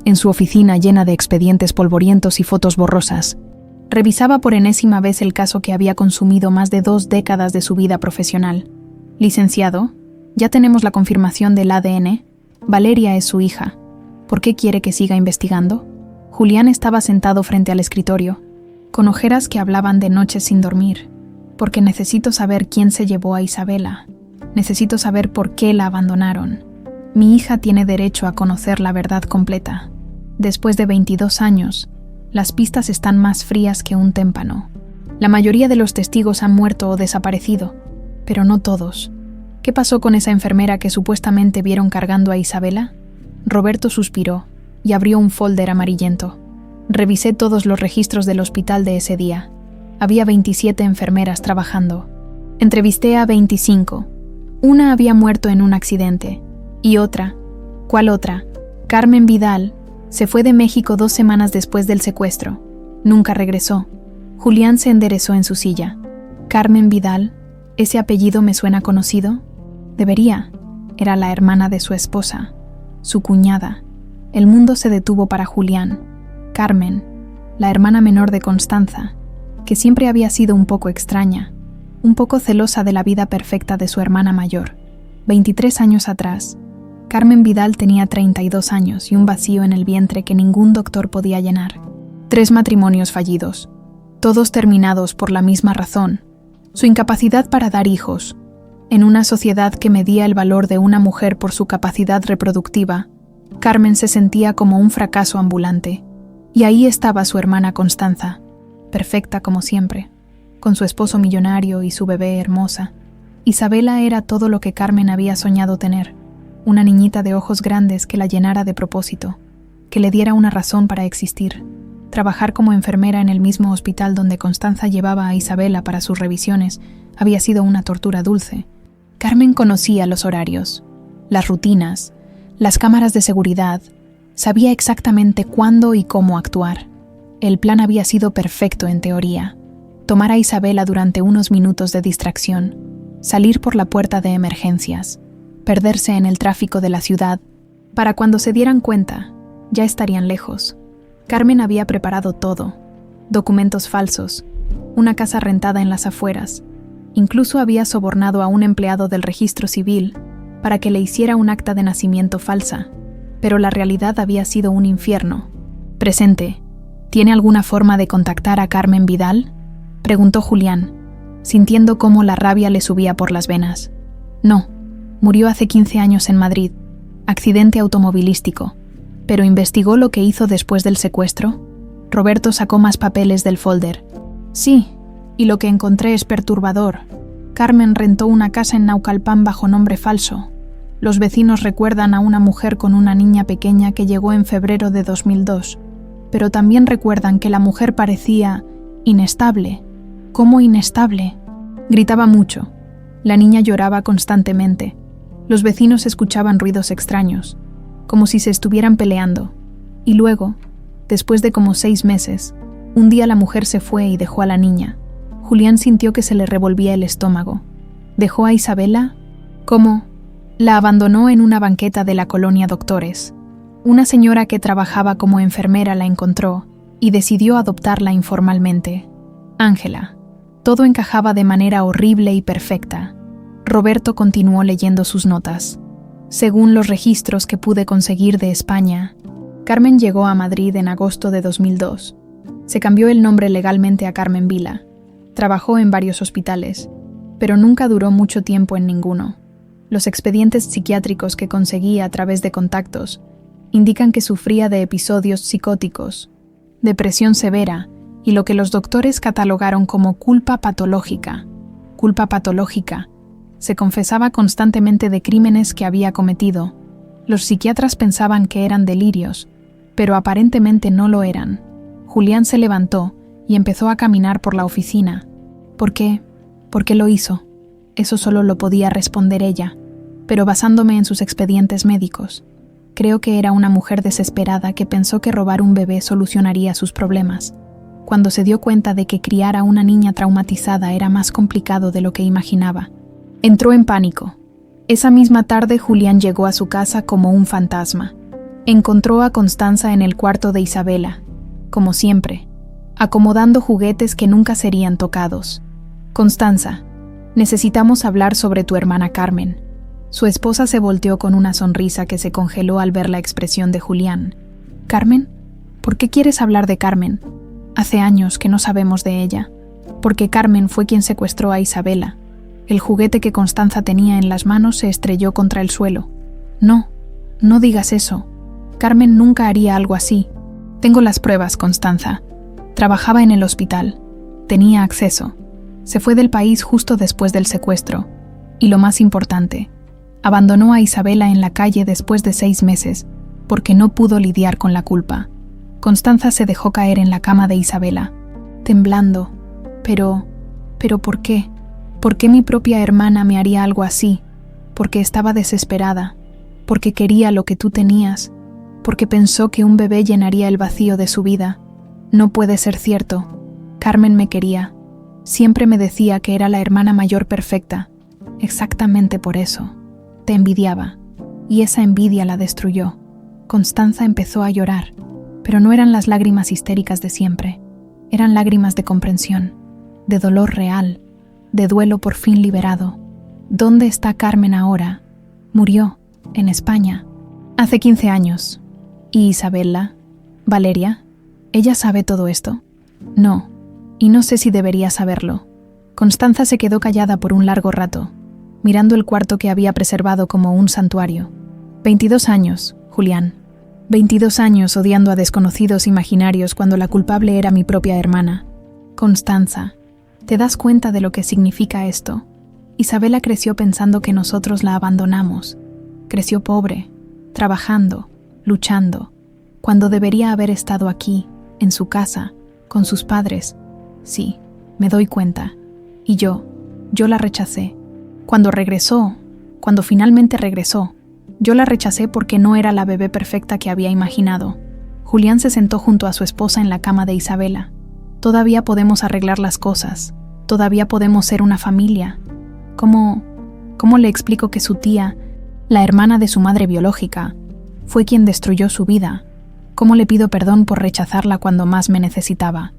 En su oficina llena de expedientes polvorientos y fotos borrosas, revisaba por enésima vez el caso que había consumido más de 2 décadas de su vida profesional. «Licenciado, ya tenemos la confirmación del ADN. Valeria es su hija. ¿Por qué quiere que siga investigando?» Julián estaba sentado frente al escritorio, con ojeras que hablaban de noches sin dormir. «Porque necesito saber quién se llevó a Isabela. Necesito saber por qué la abandonaron. Mi hija tiene derecho a conocer la verdad completa». Después de 22 años, las pistas están más frías que un témpano. La mayoría de los testigos han muerto o desaparecido, pero no todos. ¿Qué pasó con esa enfermera que supuestamente vieron cargando a Isabela? Roberto suspiró y abrió un folder amarillento. Revisé todos los registros del hospital de ese día. Había 27 enfermeras trabajando. Entrevisté a 25. Una había muerto en un accidente. Y otra. ¿Cuál otra? Carmen Vidal. Se fue de México 2 semanas después del secuestro. Nunca regresó. Julián se enderezó en su silla. Carmen Vidal. ¿Ese apellido me suena conocido? Debería. Era la hermana de su esposa. Su cuñada. El mundo se detuvo para Julián. Carmen, la hermana menor de Constanza, que siempre había sido un poco extraña, un poco celosa de la vida perfecta de su hermana mayor. 23 años atrás, Carmen Vidal tenía 32 años y un vacío en el vientre que ningún doctor podía llenar. 3 matrimonios fallidos, todos terminados por la misma razón, su incapacidad para dar hijos. En una sociedad que medía el valor de una mujer por su capacidad reproductiva, Carmen se sentía como un fracaso ambulante. Y ahí estaba su hermana Constanza, perfecta como siempre, con su esposo millonario y su bebé hermosa. Isabela era todo lo que Carmen había soñado tener, una niñita de ojos grandes que la llenara de propósito, que le diera una razón para existir. Trabajar como enfermera en el mismo hospital donde Constanza llevaba a Isabela para sus revisiones había sido una tortura dulce. Carmen conocía los horarios, las rutinas, las cámaras de seguridad. Sabía exactamente cuándo y cómo actuar. El plan había sido perfecto en teoría. Tomar a Isabela durante unos minutos de distracción, salir por la puerta de emergencias, perderse en el tráfico de la ciudad. Para cuando se dieran cuenta, ya estarían lejos. Carmen había preparado todo: documentos falsos, una casa rentada en las afueras. Incluso había sobornado a un empleado del registro civil para que le hiciera un acta de nacimiento falsa. Pero la realidad había sido un infierno. Presente, ¿tiene alguna forma de contactar a Carmen Vidal?, preguntó Julián, sintiendo cómo la rabia le subía por las venas. No, murió hace 15 años en Madrid, accidente automovilístico. ¿Pero investigó lo que hizo después del secuestro? Roberto sacó más papeles del folder. Sí, y lo que encontré es perturbador. Carmen rentó una casa en Naucalpan bajo nombre falso. Los vecinos recuerdan a una mujer con una niña pequeña que llegó en febrero de 2002, pero también recuerdan que la mujer parecía inestable. ¿Cómo inestable? Gritaba mucho. La niña lloraba constantemente. Los vecinos escuchaban ruidos extraños, como si se estuvieran peleando. Y luego, después de como 6 meses, un día la mujer se fue y dejó a la niña. Julián sintió que se le revolvía el estómago. ¿Dejó a Isabela? ¿Cómo? La abandonó en una banqueta de la colonia Doctores. Una señora que trabajaba como enfermera la encontró y decidió adoptarla informalmente. Ángela. Todo encajaba de manera horrible y perfecta. Roberto continuó leyendo sus notas. Según los registros que pude conseguir de España, Carmen llegó a Madrid en agosto de 2002. Se cambió el nombre legalmente a Carmen Vila. Trabajó en varios hospitales, pero nunca duró mucho tiempo en ninguno. Los expedientes psiquiátricos que conseguí a través de contactos indican que sufría de episodios psicóticos, depresión severa y lo que los doctores catalogaron como culpa patológica. Culpa patológica. Se confesaba constantemente de crímenes que había cometido. Los psiquiatras pensaban que eran delirios, pero aparentemente no lo eran. Julián se levantó y empezó a caminar por la oficina. ¿Por qué? ¿Por qué lo hizo? Eso solo lo podía responder ella, pero basándome en sus expedientes médicos. Creo que era una mujer desesperada que pensó que robar un bebé solucionaría sus problemas. Cuando se dio cuenta de que criar a una niña traumatizada era más complicado de lo que imaginaba, entró en pánico. Esa misma tarde Julián llegó a su casa como un fantasma. Encontró a Constanza en el cuarto de Isabela, como siempre, acomodando juguetes que nunca serían tocados. Constanza, necesitamos hablar sobre tu hermana Carmen. Su esposa se volteó con una sonrisa que se congeló al ver la expresión de Julián. ¿Carmen? ¿Por qué quieres hablar de Carmen? Hace años que no sabemos de ella. Porque Carmen fue quien secuestró a Isabela. El juguete que Constanza tenía en las manos se estrelló contra el suelo. No, no digas eso. Carmen nunca haría algo así. Tengo las pruebas, Constanza. Trabajaba en el hospital. Tenía acceso. Se fue del país justo después del secuestro. Y lo más importante, abandonó a Isabela en la calle después de 6 meses, porque no pudo lidiar con la culpa. Constanza se dejó caer en la cama de Isabela, temblando. Pero ¿por qué? ¿Por qué mi propia hermana me haría algo así? Porque estaba desesperada, porque quería lo que tú tenías, porque pensó que un bebé llenaría el vacío de su vida. No puede ser cierto. Carmen me quería. Siempre me decía que era la hermana mayor perfecta. Exactamente por eso. Te envidiaba. Y esa envidia la destruyó. Constanza empezó a llorar, pero no eran las lágrimas histéricas de siempre. Eran lágrimas de comprensión, de dolor real, de duelo por fin liberado. ¿Dónde está Carmen ahora? Murió, en España, hace 15 años. ¿Y Isabela? ¿Valeria? ¿Ella sabe todo esto? No, y no sé si debería saberlo. Constanza se quedó callada por un largo rato, mirando el cuarto que había preservado como un santuario. 22 años, Julián. 22 años odiando a desconocidos imaginarios cuando la culpable era mi propia hermana. Constanza, ¿te das cuenta de lo que significa esto? Isabela creció pensando que nosotros la abandonamos. Creció pobre, trabajando, luchando, cuando debería haber estado aquí, en su casa, con sus padres. Sí, me doy cuenta. Y yo la rechacé. Cuando finalmente regresó, yo la rechacé porque no era la bebé perfecta que había imaginado. Julián se sentó junto a su esposa en la cama de Isabela. Todavía podemos arreglar las cosas. Todavía podemos ser una familia. ¿Cómo le explico que su tía, la hermana de su madre biológica, fue quien destruyó su vida? ¿Cómo le pido perdón por rechazarla cuando más me necesitaba?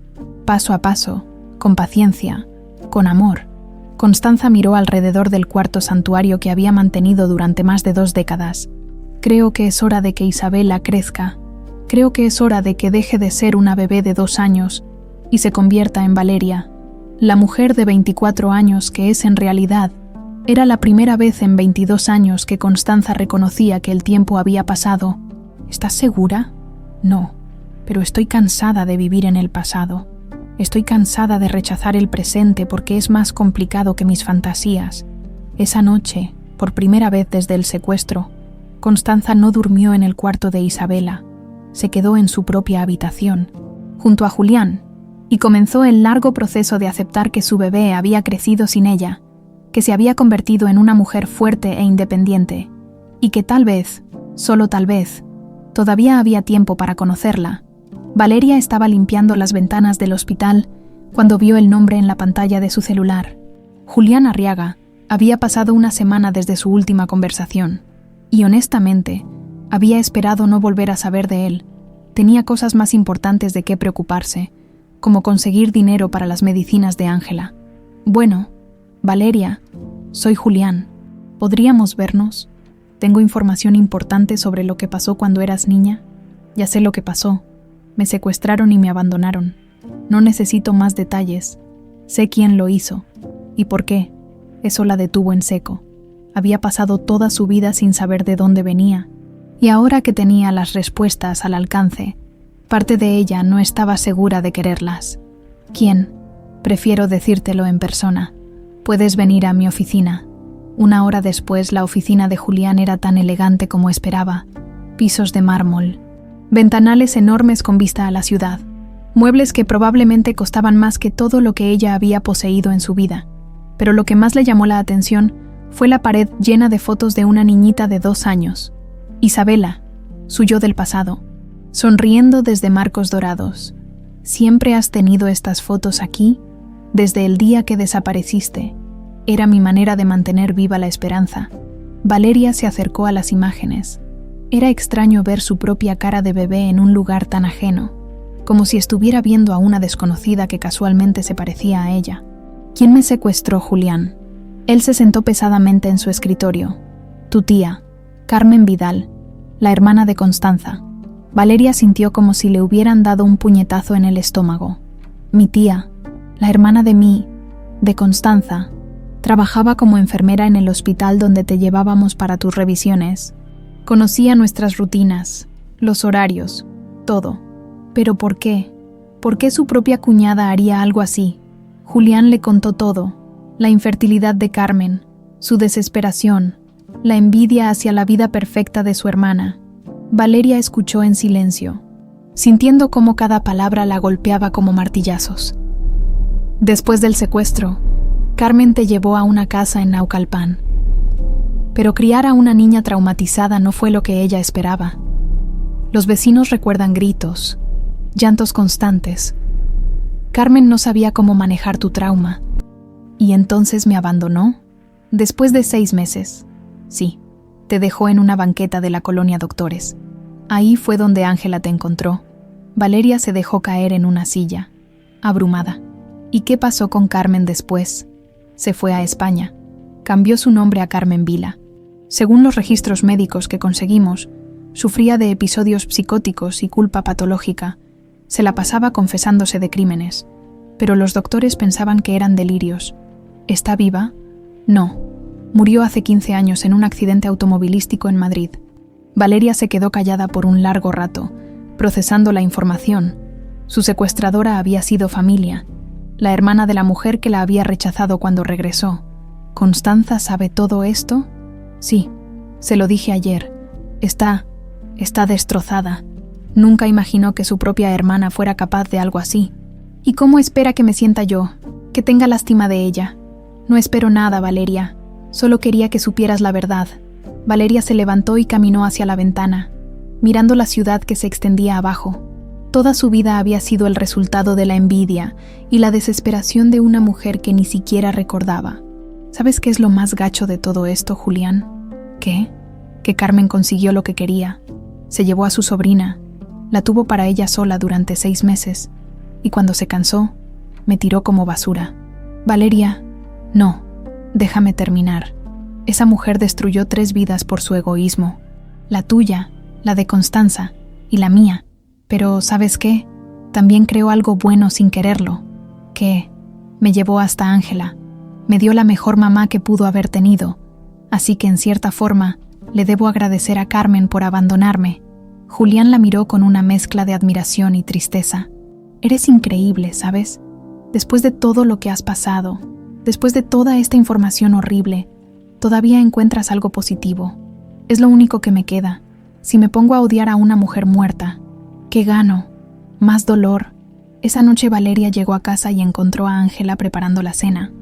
Paso a paso, con paciencia, con amor. Constanza miró alrededor del cuarto santuario que había mantenido durante más de 2 décadas. Creo que es hora de que Isabela crezca. Creo que es hora de que deje de ser una bebé de 2 años y se convierta en Valeria, la mujer de 24 años que es en realidad. Era la primera vez en 22 años que Constanza reconocía que el tiempo había pasado. ¿Estás segura? No, pero estoy cansada de vivir en el pasado. Estoy cansada de rechazar el presente porque es más complicado que mis fantasías. Esa noche, por primera vez desde el secuestro, Constanza no durmió en el cuarto de Isabela. Se quedó en su propia habitación, junto a Julián, y comenzó el largo proceso de aceptar que su bebé había crecido sin ella, que se había convertido en una mujer fuerte e independiente, y que tal vez, solo tal vez, todavía había tiempo para conocerla. Valeria estaba limpiando las ventanas del hospital cuando vio el nombre en la pantalla de su celular. Julián Arriaga había pasado una semana desde su última conversación, y honestamente, había esperado no volver a saber de él. Tenía cosas más importantes de qué preocuparse, como conseguir dinero para las medicinas de Ángela. Bueno, Valeria, soy Julián. ¿Podríamos vernos? Tengo información importante sobre lo que pasó cuando eras niña. Ya sé lo que pasó. Me secuestraron y me abandonaron. No necesito más detalles. Sé quién lo hizo. ¿Y por qué? Eso la detuvo en seco. Había pasado toda su vida sin saber de dónde venía. Y ahora que tenía las respuestas al alcance, parte de ella no estaba segura de quererlas. ¿Quién? Prefiero decírtelo en persona. Puedes venir a mi oficina. 1 hora después, la oficina de Julián era tan elegante como esperaba. Pisos de mármol. Ventanales enormes con vista a la ciudad. Muebles que probablemente costaban más que todo lo que ella había poseído en su vida. Pero lo que más le llamó la atención fue la pared llena de fotos de una niñita de 2 años. Isabela, su yo del pasado, sonriendo desde marcos dorados. ¿Siempre has tenido estas fotos aquí? Desde el día que desapareciste. Era mi manera de mantener viva la esperanza. Valeria se acercó a las imágenes. Era extraño ver su propia cara de bebé en un lugar tan ajeno, como si estuviera viendo a una desconocida que casualmente se parecía a ella. ¿Quién me secuestró, Julián? Él se sentó pesadamente en su escritorio. Tu tía, Carmen Vidal, la hermana de Constanza. Valeria sintió como si le hubieran dado un puñetazo en el estómago. Mi tía, la hermana de Constanza, trabajaba como enfermera en el hospital donde te llevábamos para tus revisiones. Conocía nuestras rutinas, los horarios, todo. ¿Pero por qué? ¿Por qué su propia cuñada haría algo así? Julián le contó todo: la infertilidad de Carmen, su desesperación, la envidia hacia la vida perfecta de su hermana. Valeria escuchó en silencio, sintiendo cómo cada palabra la golpeaba como martillazos. Después del secuestro, Carmen te llevó a una casa en Naucalpan. Pero criar a una niña traumatizada no fue lo que ella esperaba. Los vecinos recuerdan gritos, llantos constantes. Carmen no sabía cómo manejar tu trauma. ¿Y entonces me abandonó? Después de 6 meses. Sí, te dejó en una banqueta de la colonia Doctores. Ahí fue donde Ángela te encontró. Valeria se dejó caer en una silla, abrumada. ¿Y qué pasó con Carmen después? Se fue a España. Cambió su nombre a Carmen Vila. Según los registros médicos que conseguimos, sufría de episodios psicóticos y culpa patológica. Se la pasaba confesándose de crímenes, pero los doctores pensaban que eran delirios. ¿Está viva? No. Murió hace 15 años en un accidente automovilístico en Madrid. Valeria se quedó callada por un largo rato, procesando la información. Su secuestradora había sido familia, la hermana de la mujer que la había rechazado cuando regresó. ¿Constanza sabe todo esto? Sí, se lo dije ayer. Está destrozada. Nunca imaginó que su propia hermana fuera capaz de algo así. ¿Y cómo espera que me sienta yo? Que tenga lástima de ella. No espero nada, Valeria. Solo quería que supieras la verdad. Valeria se levantó y caminó hacia la ventana, mirando la ciudad que se extendía abajo. Toda su vida había sido el resultado de la envidia y la desesperación de una mujer que ni siquiera recordaba. ¿Sabes qué es lo más gacho de todo esto, Julián? ¿Qué? Que Carmen consiguió lo que quería. Se llevó a su sobrina. La tuvo para ella sola durante 6 meses. Y cuando se cansó, me tiró como basura. Valeria, no, déjame terminar. Esa mujer destruyó 3 vidas por su egoísmo. La tuya, la de Constanza y la mía. Pero, ¿sabes qué? También creó algo bueno sin quererlo. Que me llevó hasta Ángela. Me dio la mejor mamá que pudo haber tenido. Así que, en cierta forma, le debo agradecer a Carmen por abandonarme. Julián la miró con una mezcla de admiración y tristeza. Eres increíble, ¿sabes? Después de todo lo que has pasado, después de toda esta información horrible, todavía encuentras algo positivo. Es lo único que me queda. Si me pongo a odiar a una mujer muerta, ¿qué gano? Más dolor. Esa noche Valeria llegó a casa y encontró a Ángela preparando la cena.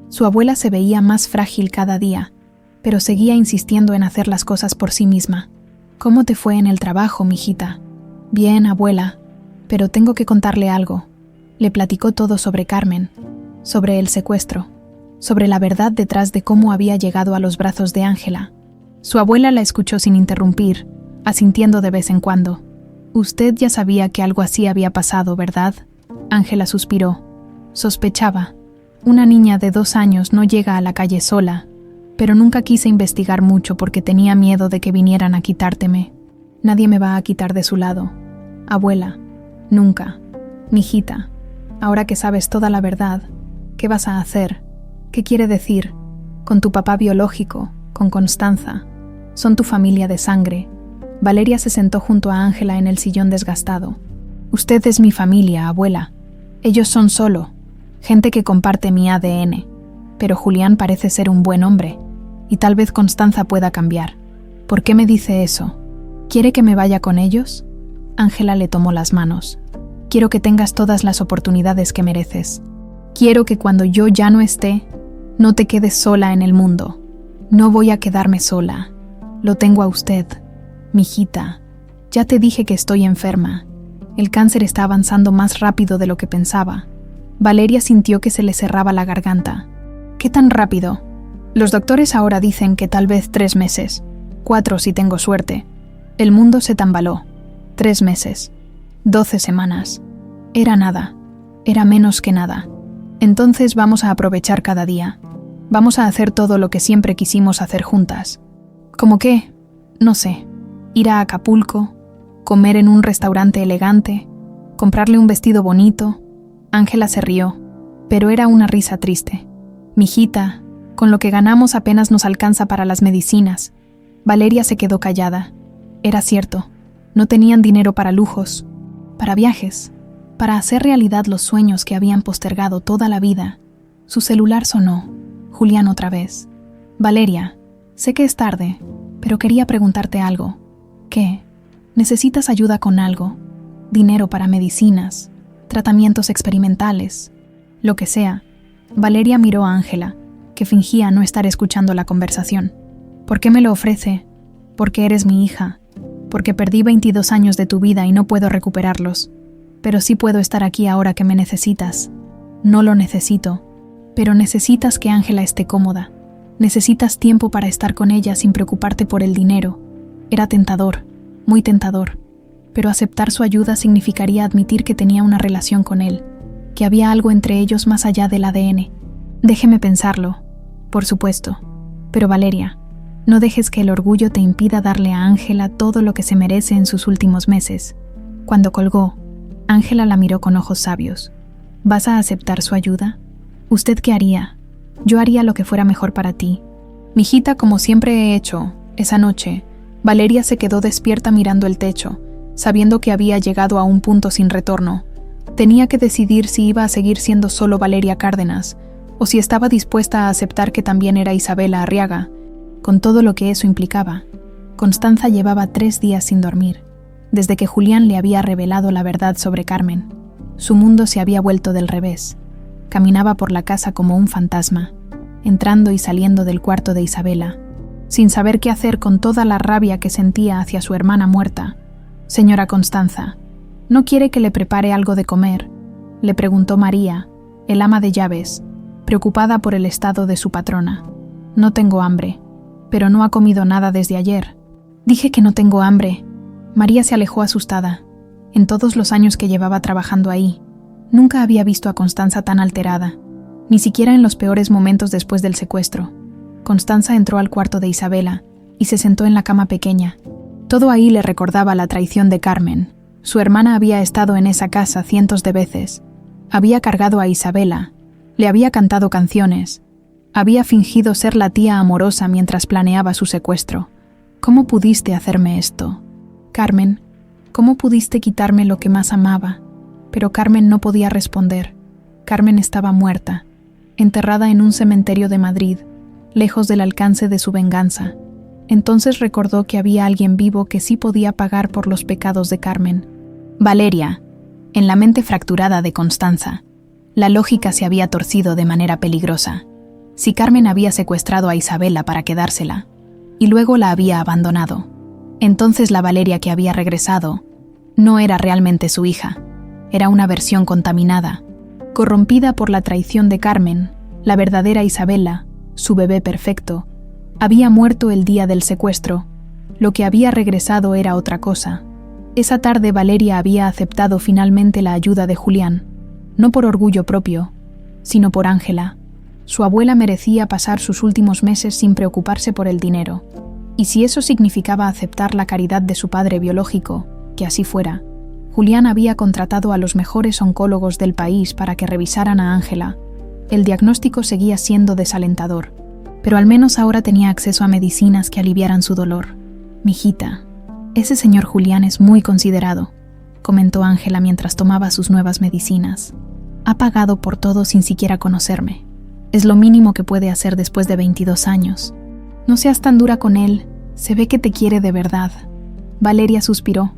Su abuela se veía más frágil cada día, pero seguía insistiendo en hacer las cosas por sí misma. ¿Cómo te fue en el trabajo, mijita? Bien, abuela, pero tengo que contarle algo. Le platicó todo sobre Carmen, sobre el secuestro, sobre la verdad detrás de cómo había llegado a los brazos de Ángela. Su abuela la escuchó sin interrumpir, asintiendo de vez en cuando. Usted ya sabía que algo así había pasado, ¿verdad? Ángela suspiró. Sospechaba. Una niña de 2 años no llega a la calle sola, pero nunca quise investigar mucho porque tenía miedo de que vinieran a quitárteme. Nadie me va a quitar de su lado. Abuela, nunca. Mijita, ahora que sabes toda la verdad, ¿qué vas a hacer? ¿Qué quiere decir? Con tu papá biológico, con Constanza. Son tu familia de sangre. Valeria se sentó junto a Ángela en el sillón desgastado. Usted es mi familia, abuela. Ellos son solo gente que comparte mi ADN. Pero Julián parece ser un buen hombre, y tal vez Constanza pueda cambiar. ¿Por qué me dice eso? ¿Quiere que me vaya con ellos? Ángela le tomó las manos. Quiero que tengas todas las oportunidades que mereces. Quiero que cuando yo ya no esté, no te quedes sola en el mundo. No voy a quedarme sola. Lo tengo a usted. Mijita, ya te dije que estoy enferma. El cáncer está avanzando más rápido de lo que pensaba. Valeria sintió que se le cerraba la garganta. ¿Qué tan rápido? Los doctores ahora dicen que tal vez 3 meses. 4 si tengo suerte. El mundo se tambaló. 3 meses. 12 semanas. Era nada. Era menos que nada. Entonces vamos a aprovechar cada día. Vamos a hacer todo lo que siempre quisimos hacer juntas. ¿Cómo qué? No sé. Ir a Acapulco, comer en un restaurante elegante, comprarle un vestido bonito. Ángela se rió, pero era una risa triste. Mijita, con lo que ganamos apenas nos alcanza para las medicinas. Valeria se quedó callada. Era cierto. No tenían dinero para lujos, para viajes, para hacer realidad los sueños que habían postergado toda la vida. Su celular sonó. Julián otra vez. Valeria, sé que es tarde, pero quería preguntarte algo. ¿Qué? ¿Necesitas ayuda con algo? ¿Dinero para medicinas? ¿Tratamientos experimentales? Lo que sea. Valeria miró a Ángela, que fingía no estar escuchando la conversación. ¿Por qué me lo ofrece? Porque eres mi hija. Porque perdí 22 años de tu vida y no puedo recuperarlos. Pero sí puedo estar aquí ahora que me necesitas. No lo necesito, pero necesitas que Ángela esté cómoda. Necesitas tiempo para estar con ella sin preocuparte por el dinero. Era tentador, muy tentador, pero aceptar su ayuda significaría admitir que tenía una relación con él, que había algo entre ellos más allá del ADN. Déjeme pensarlo, por supuesto. Pero Valeria, no dejes que el orgullo te impida darle a Ángela todo lo que se merece en sus últimos meses. Cuando colgó, Ángela la miró con ojos sabios. ¿Vas a aceptar su ayuda? ¿Usted qué haría? Yo haría lo que fuera mejor para ti. Mijita, como siempre he hecho, esa noche, Valeria se quedó despierta mirando el techo, sabiendo que había llegado a un punto sin retorno. Tenía que decidir si iba a seguir siendo solo Valeria Cárdenas, o si estaba dispuesta a aceptar que también era Isabela Arriaga, con todo lo que eso implicaba. Constanza llevaba 3 días sin dormir, desde que Julián le había revelado la verdad sobre Carmen. Su mundo se había vuelto del revés. Caminaba por la casa como un fantasma, entrando y saliendo del cuarto de Isabela, sin saber qué hacer con toda la rabia que sentía hacia su hermana muerta. «Señora Constanza, ¿no quiere que le prepare algo de comer?», le preguntó María, el ama de llaves, preocupada por el estado de su patrona. «No tengo hambre, pero no ha comido nada desde ayer». «Dije que no tengo hambre». María se alejó asustada. En todos los años que llevaba trabajando ahí, nunca había visto a Constanza tan alterada, ni siquiera en los peores momentos después del secuestro. Constanza entró al cuarto de Isabela y se sentó en la cama pequeña. Todo ahí le recordaba la traición de Carmen. Su hermana había estado en esa casa cientos de veces. Había cargado a Isabela, le había cantado canciones, había fingido ser la tía amorosa mientras planeaba su secuestro. «¿Cómo pudiste hacerme esto? Carmen, ¿cómo pudiste quitarme lo que más amaba?». Pero Carmen no podía responder. Carmen estaba muerta, enterrada en un cementerio de Madrid, lejos del alcance de su venganza. Entonces recordó que había alguien vivo que sí podía pagar por los pecados de Carmen. Valeria. En la mente fracturada de Constanza, la lógica se había torcido de manera peligrosa. Si Carmen había secuestrado a Isabela para quedársela, y luego la había abandonado, entonces la Valeria que había regresado no era realmente su hija. Era una versión contaminada, corrompida por la traición de Carmen. La verdadera Isabela, su bebé perfecto, había muerto el día del secuestro. Lo que había regresado era otra cosa. Esa tarde Valeria había aceptado finalmente la ayuda de Julián, no por orgullo propio, sino por Ángela. Su abuela merecía pasar sus últimos meses sin preocuparse por el dinero. Y si eso significaba aceptar la caridad de su padre biológico, que así fuera. Julián había contratado a los mejores oncólogos del país para que revisaran a Ángela. El diagnóstico seguía siendo desalentador, pero al menos ahora tenía acceso a medicinas que aliviaran su dolor. «Mijita, ese señor Julián es muy considerado», comentó Ángela mientras tomaba sus nuevas medicinas. «Ha pagado por todo sin siquiera conocerme. Es lo mínimo que puede hacer después de 22 años. No seas tan dura con él, se ve que te quiere de verdad». Valeria suspiró.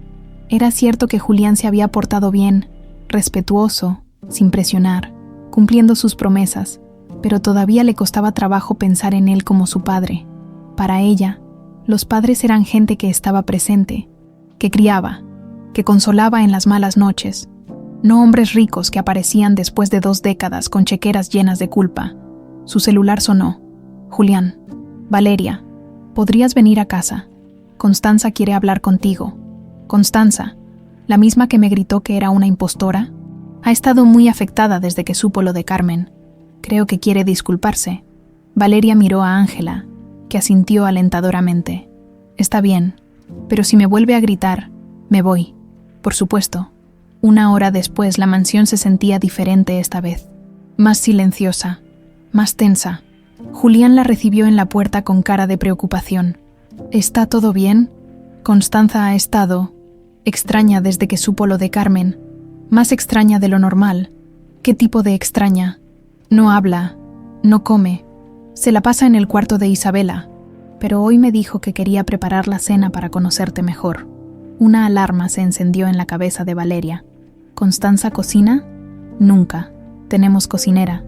Era cierto que Julián se había portado bien, respetuoso, sin presionar, cumpliendo sus promesas, pero todavía le costaba trabajo pensar en él como su padre. Para ella, los padres eran gente que estaba presente, que criaba, que consolaba en las malas noches, no hombres ricos que aparecían después de 2 décadas con chequeras llenas de culpa. Su celular sonó. «Julián, Valeria, ¿podrías venir a casa? Constanza quiere hablar contigo». «Constanza, la misma que me gritó que era una impostora, ha estado muy afectada desde que supo lo de Carmen. Creo que quiere disculparse». Valeria miró a Ángela, que asintió alentadoramente. «Está bien, pero si me vuelve a gritar, me voy». Por supuesto. 1 hora después la mansión se sentía diferente esta vez, más silenciosa, más tensa. Julián la recibió en la puerta con cara de preocupación. «¿Está todo bien? Constanza ha estado...» Extraña desde que supo lo de Carmen. Más extraña de lo normal. ¿Qué tipo de extraña? No habla, no come. Se la pasa en el cuarto de Isabela. Pero hoy me dijo que quería preparar la cena para conocerte mejor. Una alarma se encendió en la cabeza de Valeria. ¿Constanza cocina? Nunca. Tenemos cocinera.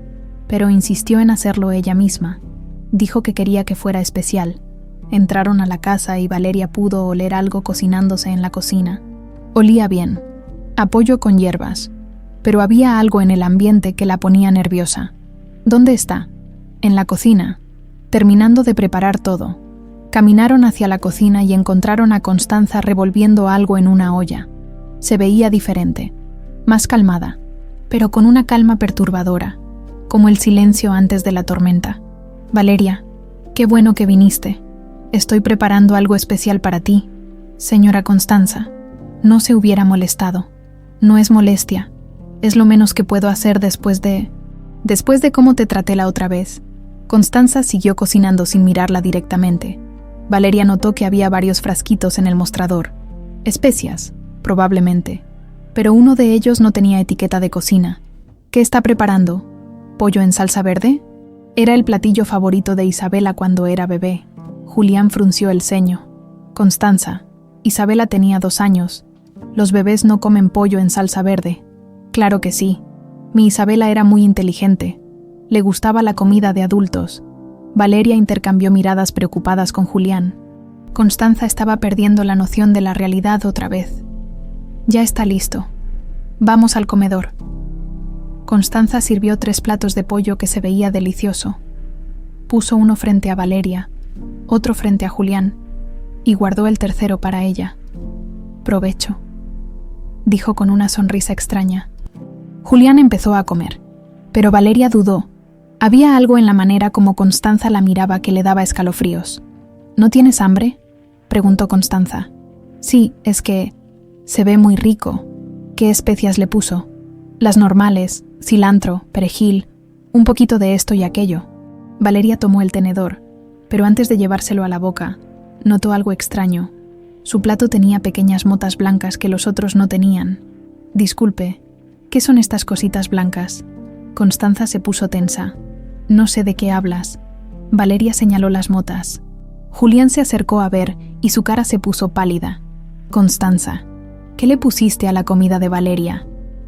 Pero insistió en hacerlo ella misma. Dijo que quería que fuera especial. Entraron a la casa y Valeria pudo oler algo cocinándose en la cocina. Olía bien. Pollo con hierbas. Pero había algo en el ambiente que la ponía nerviosa. ¿Dónde está? En la cocina. Terminando de preparar todo. Caminaron hacia la cocina y encontraron a Constanza revolviendo algo en una olla. Se veía diferente. Más calmada. Pero con una calma perturbadora. Como el silencio antes de la tormenta. Valeria, qué bueno que viniste. Estoy preparando algo especial para ti. Señora Constanza, no se hubiera molestado. No es molestia. Es lo menos que puedo hacer después de cómo te traté la otra vez. Constanza siguió cocinando sin mirarla directamente. Valeria notó que había varios frasquitos en el mostrador. Especias, probablemente. Pero uno de ellos no tenía etiqueta de cocina. ¿Qué está preparando? ¿Pollo en salsa verde? Era el platillo favorito de Isabela cuando era bebé. Julián frunció el ceño. Constanza, Isabela tenía 2 años. Los bebés no comen pollo en salsa verde. Claro que sí. Mi Isabela era muy inteligente. Le gustaba la comida de adultos. Valeria intercambió miradas preocupadas con Julián. Constanza estaba perdiendo la noción de la realidad otra vez. Ya está listo. Vamos al comedor. Constanza sirvió 3 platos de pollo que se veía delicioso. Puso uno frente a Valeria, otro frente a Julián, y guardó el tercero para ella. Provecho, dijo con una sonrisa extraña. Julián empezó a comer, pero Valeria dudó. Había algo en la manera como Constanza la miraba que le daba escalofríos. ¿No tienes hambre?, preguntó Constanza. Sí, es que se ve muy rico. ¿Qué especias le puso? Las normales, cilantro, perejil, un poquito de esto y aquello. Valeria tomó el tenedor, pero antes de llevárselo a la boca, notó algo extraño. Su plato tenía pequeñas motas blancas que los otros no tenían. Disculpe, ¿qué son estas cositas blancas? Constanza se puso tensa. No sé de qué hablas. Valeria señaló las motas. Julián se acercó a ver y su cara se puso pálida. Constanza, ¿qué le pusiste a la comida de Valeria?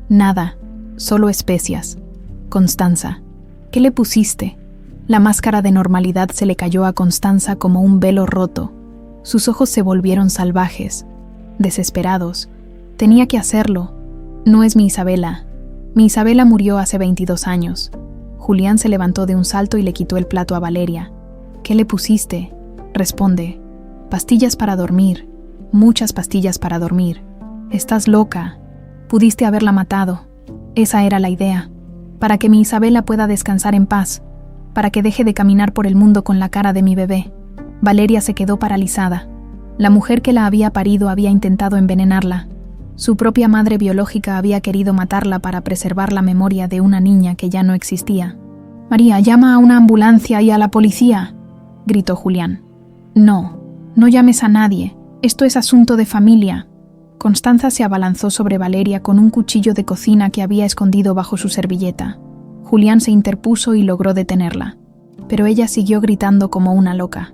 Nada, solo especias. Constanza, ¿qué le pusiste? La máscara de normalidad se le cayó a Constanza como un velo roto. Sus ojos se volvieron salvajes, desesperados. Tenía que hacerlo. No es mi Isabela. Mi Isabela murió hace 22 años. Julián se levantó de un salto y le quitó el plato a Valeria. ¿Qué le pusiste? Responde. Pastillas para dormir. Muchas pastillas para dormir. Estás loca. Pudiste haberla matado. Esa era la idea. Para que mi Isabela pueda descansar en paz. Para que deje de caminar por el mundo con la cara de mi bebé. Valeria se quedó paralizada. La mujer que la había parido había intentado envenenarla. Su propia madre biológica había querido matarla para preservar la memoria de una niña que ya no existía. «María, llama a una ambulancia y a la policía», gritó Julián. «No, no llames a nadie. Esto es asunto de familia». Constanza se abalanzó sobre Valeria con un cuchillo de cocina que había escondido bajo su servilleta. Julián se interpuso y logró detenerla. Pero ella siguió gritando como una loca.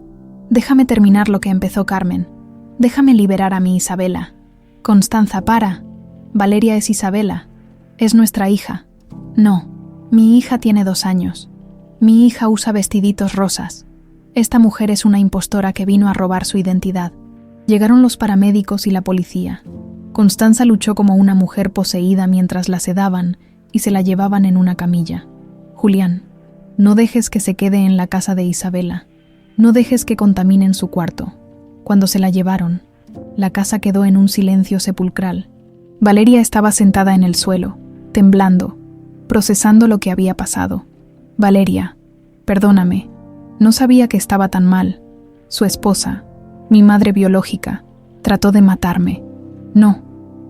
«Déjame terminar lo que empezó Carmen. Déjame liberar a mi Isabela». «Constanza, para. Valeria es Isabela. Es nuestra hija». «No, mi hija tiene 2 años. Mi hija usa vestiditos rosas. Esta mujer es una impostora que vino a robar su identidad». Llegaron los paramédicos y la policía. Constanza luchó como una mujer poseída mientras la sedaban y se la llevaban en una camilla. «Julián, no dejes que se quede en la casa de Isabela. No dejes que contaminen su cuarto». Cuando se la llevaron, la casa quedó en un silencio sepulcral. Valeria estaba sentada en el suelo, temblando, procesando lo que había pasado. «Valeria, perdóname. No sabía que estaba tan mal. Su esposa, mi madre biológica, trató de matarme». «No,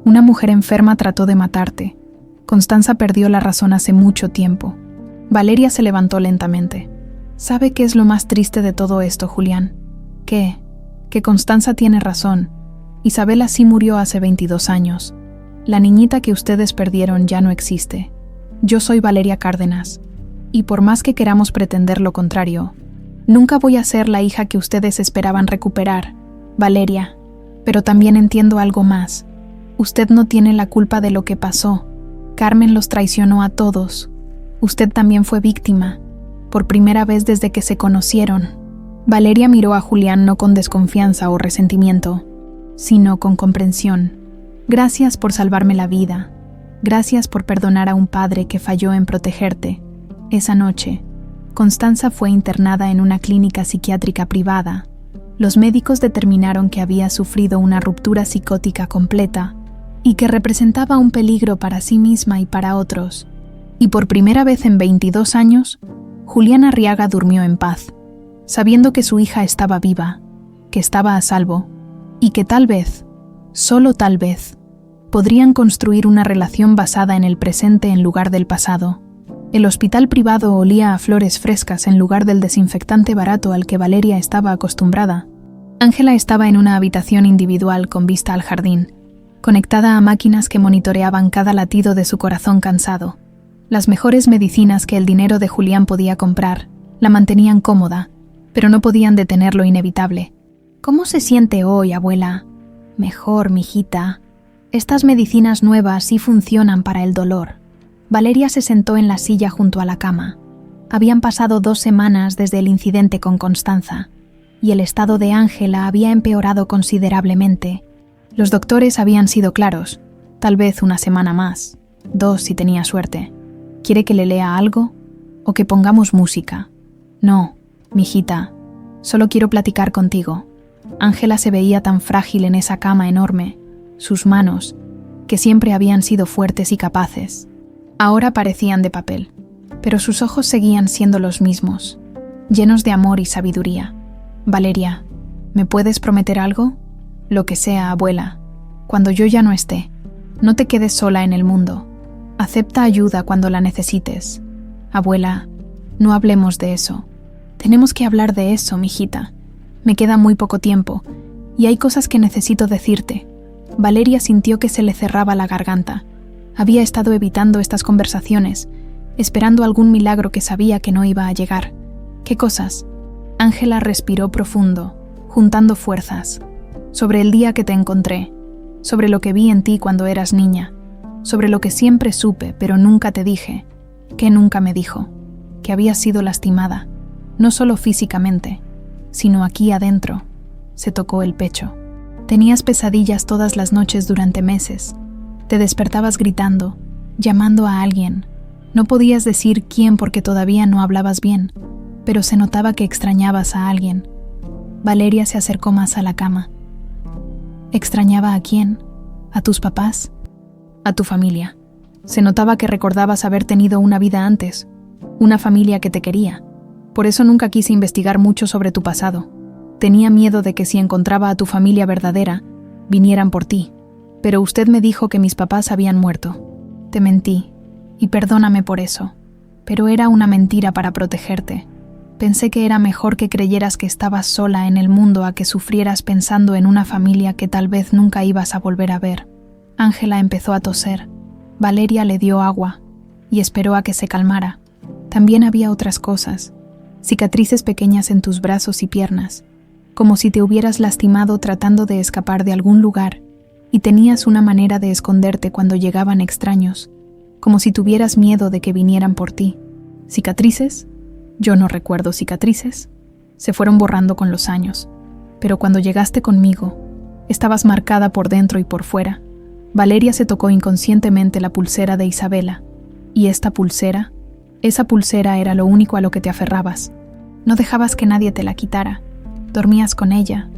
una mujer enferma trató de matarte. Constanza perdió la razón hace mucho tiempo». Valeria se levantó lentamente. «¿Sabe qué es lo más triste de todo esto, Julián? Que Constanza tiene razón. Isabela sí murió hace 22 años. La niñita que ustedes perdieron ya no existe. Yo soy Valeria Cárdenas, y por más que queramos pretender lo contrario, nunca voy a ser la hija que ustedes esperaban recuperar, Valeria. Pero también entiendo algo más. Usted no tiene la culpa de lo que pasó. Carmen los traicionó a todos. Usted también fue víctima, por primera vez desde que se conocieron. Valeria miró a Julián no con desconfianza o resentimiento, sino con comprensión. Gracias por salvarme la vida. Gracias por perdonar a un padre que falló en protegerte. Esa noche, Constanza fue internada en una clínica psiquiátrica privada. Los médicos determinaron que había sufrido una ruptura psicótica completa y que representaba un peligro para sí misma y para otros. Y por primera vez en 22 años, Julián Arriaga durmió en paz, sabiendo que su hija estaba viva, que estaba a salvo, y que tal vez, solo tal vez, podrían construir una relación basada en el presente en lugar del pasado. El hospital privado olía a flores frescas en lugar del desinfectante barato al que Valeria estaba acostumbrada. Ángela estaba en una habitación individual con vista al jardín, conectada a máquinas que monitoreaban cada latido de su corazón cansado. Las mejores medicinas que el dinero de Julián podía comprar la mantenían cómoda, pero no podían detener lo inevitable. ¿Cómo se siente hoy, abuela? Mejor, mijita. Estas medicinas nuevas sí funcionan para el dolor. Valeria se sentó en la silla junto a la cama. Habían pasado 2 semanas desde el incidente con Constanza, y el estado de Ángela había empeorado considerablemente. Los doctores habían sido claros, tal vez 1 semana más, 2 si tenía suerte. ¿Quiere que le lea algo? ¿O que pongamos música? No, mijita, solo quiero platicar contigo. Ángela se veía tan frágil en esa cama enorme, sus manos, que siempre habían sido fuertes y capaces, ahora parecían de papel, pero sus ojos seguían siendo los mismos, llenos de amor y sabiduría. Valeria, ¿me puedes prometer algo? Lo que sea, abuela. Cuando yo ya no esté, no te quedes sola en el mundo. Acepta ayuda cuando la necesites. Abuela, no hablemos de eso. Tenemos que hablar de eso, mijita. Me queda muy poco tiempo, y hay cosas que necesito decirte. Valeria sintió que se le cerraba la garganta. Había estado evitando estas conversaciones, esperando algún milagro que sabía que no iba a llegar. ¿Qué cosas? Ángela respiró profundo, juntando fuerzas. Sobre el día que te encontré, sobre lo que vi en ti cuando eras niña, sobre lo que siempre supe pero nunca te dije, que nunca me dijo, que habías sido lastimada, no solo físicamente, sino aquí adentro. Se tocó el pecho. Tenías pesadillas todas las noches durante meses. Te despertabas gritando, llamando a alguien. No podías decir quién porque todavía no hablabas bien, pero se notaba que extrañabas a alguien. Valeria se acercó más a la cama. ¿Extrañaba a quién? ¿A tus papás? A tu familia. Se notaba que recordabas haber tenido una vida antes, una familia que te quería. Por eso nunca quise investigar mucho sobre tu pasado. Tenía miedo de que si encontraba a tu familia verdadera, vinieran por ti. Pero usted me dijo que mis papás habían muerto. Te mentí, y perdóname por eso. Pero era una mentira para protegerte. Pensé que era mejor que creyeras que estabas sola en el mundo a que sufrieras pensando en una familia que tal vez nunca ibas a volver a ver. Ángela empezó a toser. Valeria le dio agua y esperó a que se calmara. También había otras cosas. Cicatrices pequeñas en tus brazos y piernas, como si te hubieras lastimado tratando de escapar de algún lugar y tenías una manera de esconderte cuando llegaban extraños, como si tuvieras miedo de que vinieran por ti. ¿Cicatrices? Yo no recuerdo cicatrices. Se fueron borrando con los años, pero cuando llegaste conmigo, estabas marcada por dentro y por fuera. Valeria se tocó inconscientemente la pulsera de Isabela, y esa pulsera era lo único a lo que te aferrabas. No dejabas que nadie te la quitara. Dormías con ella,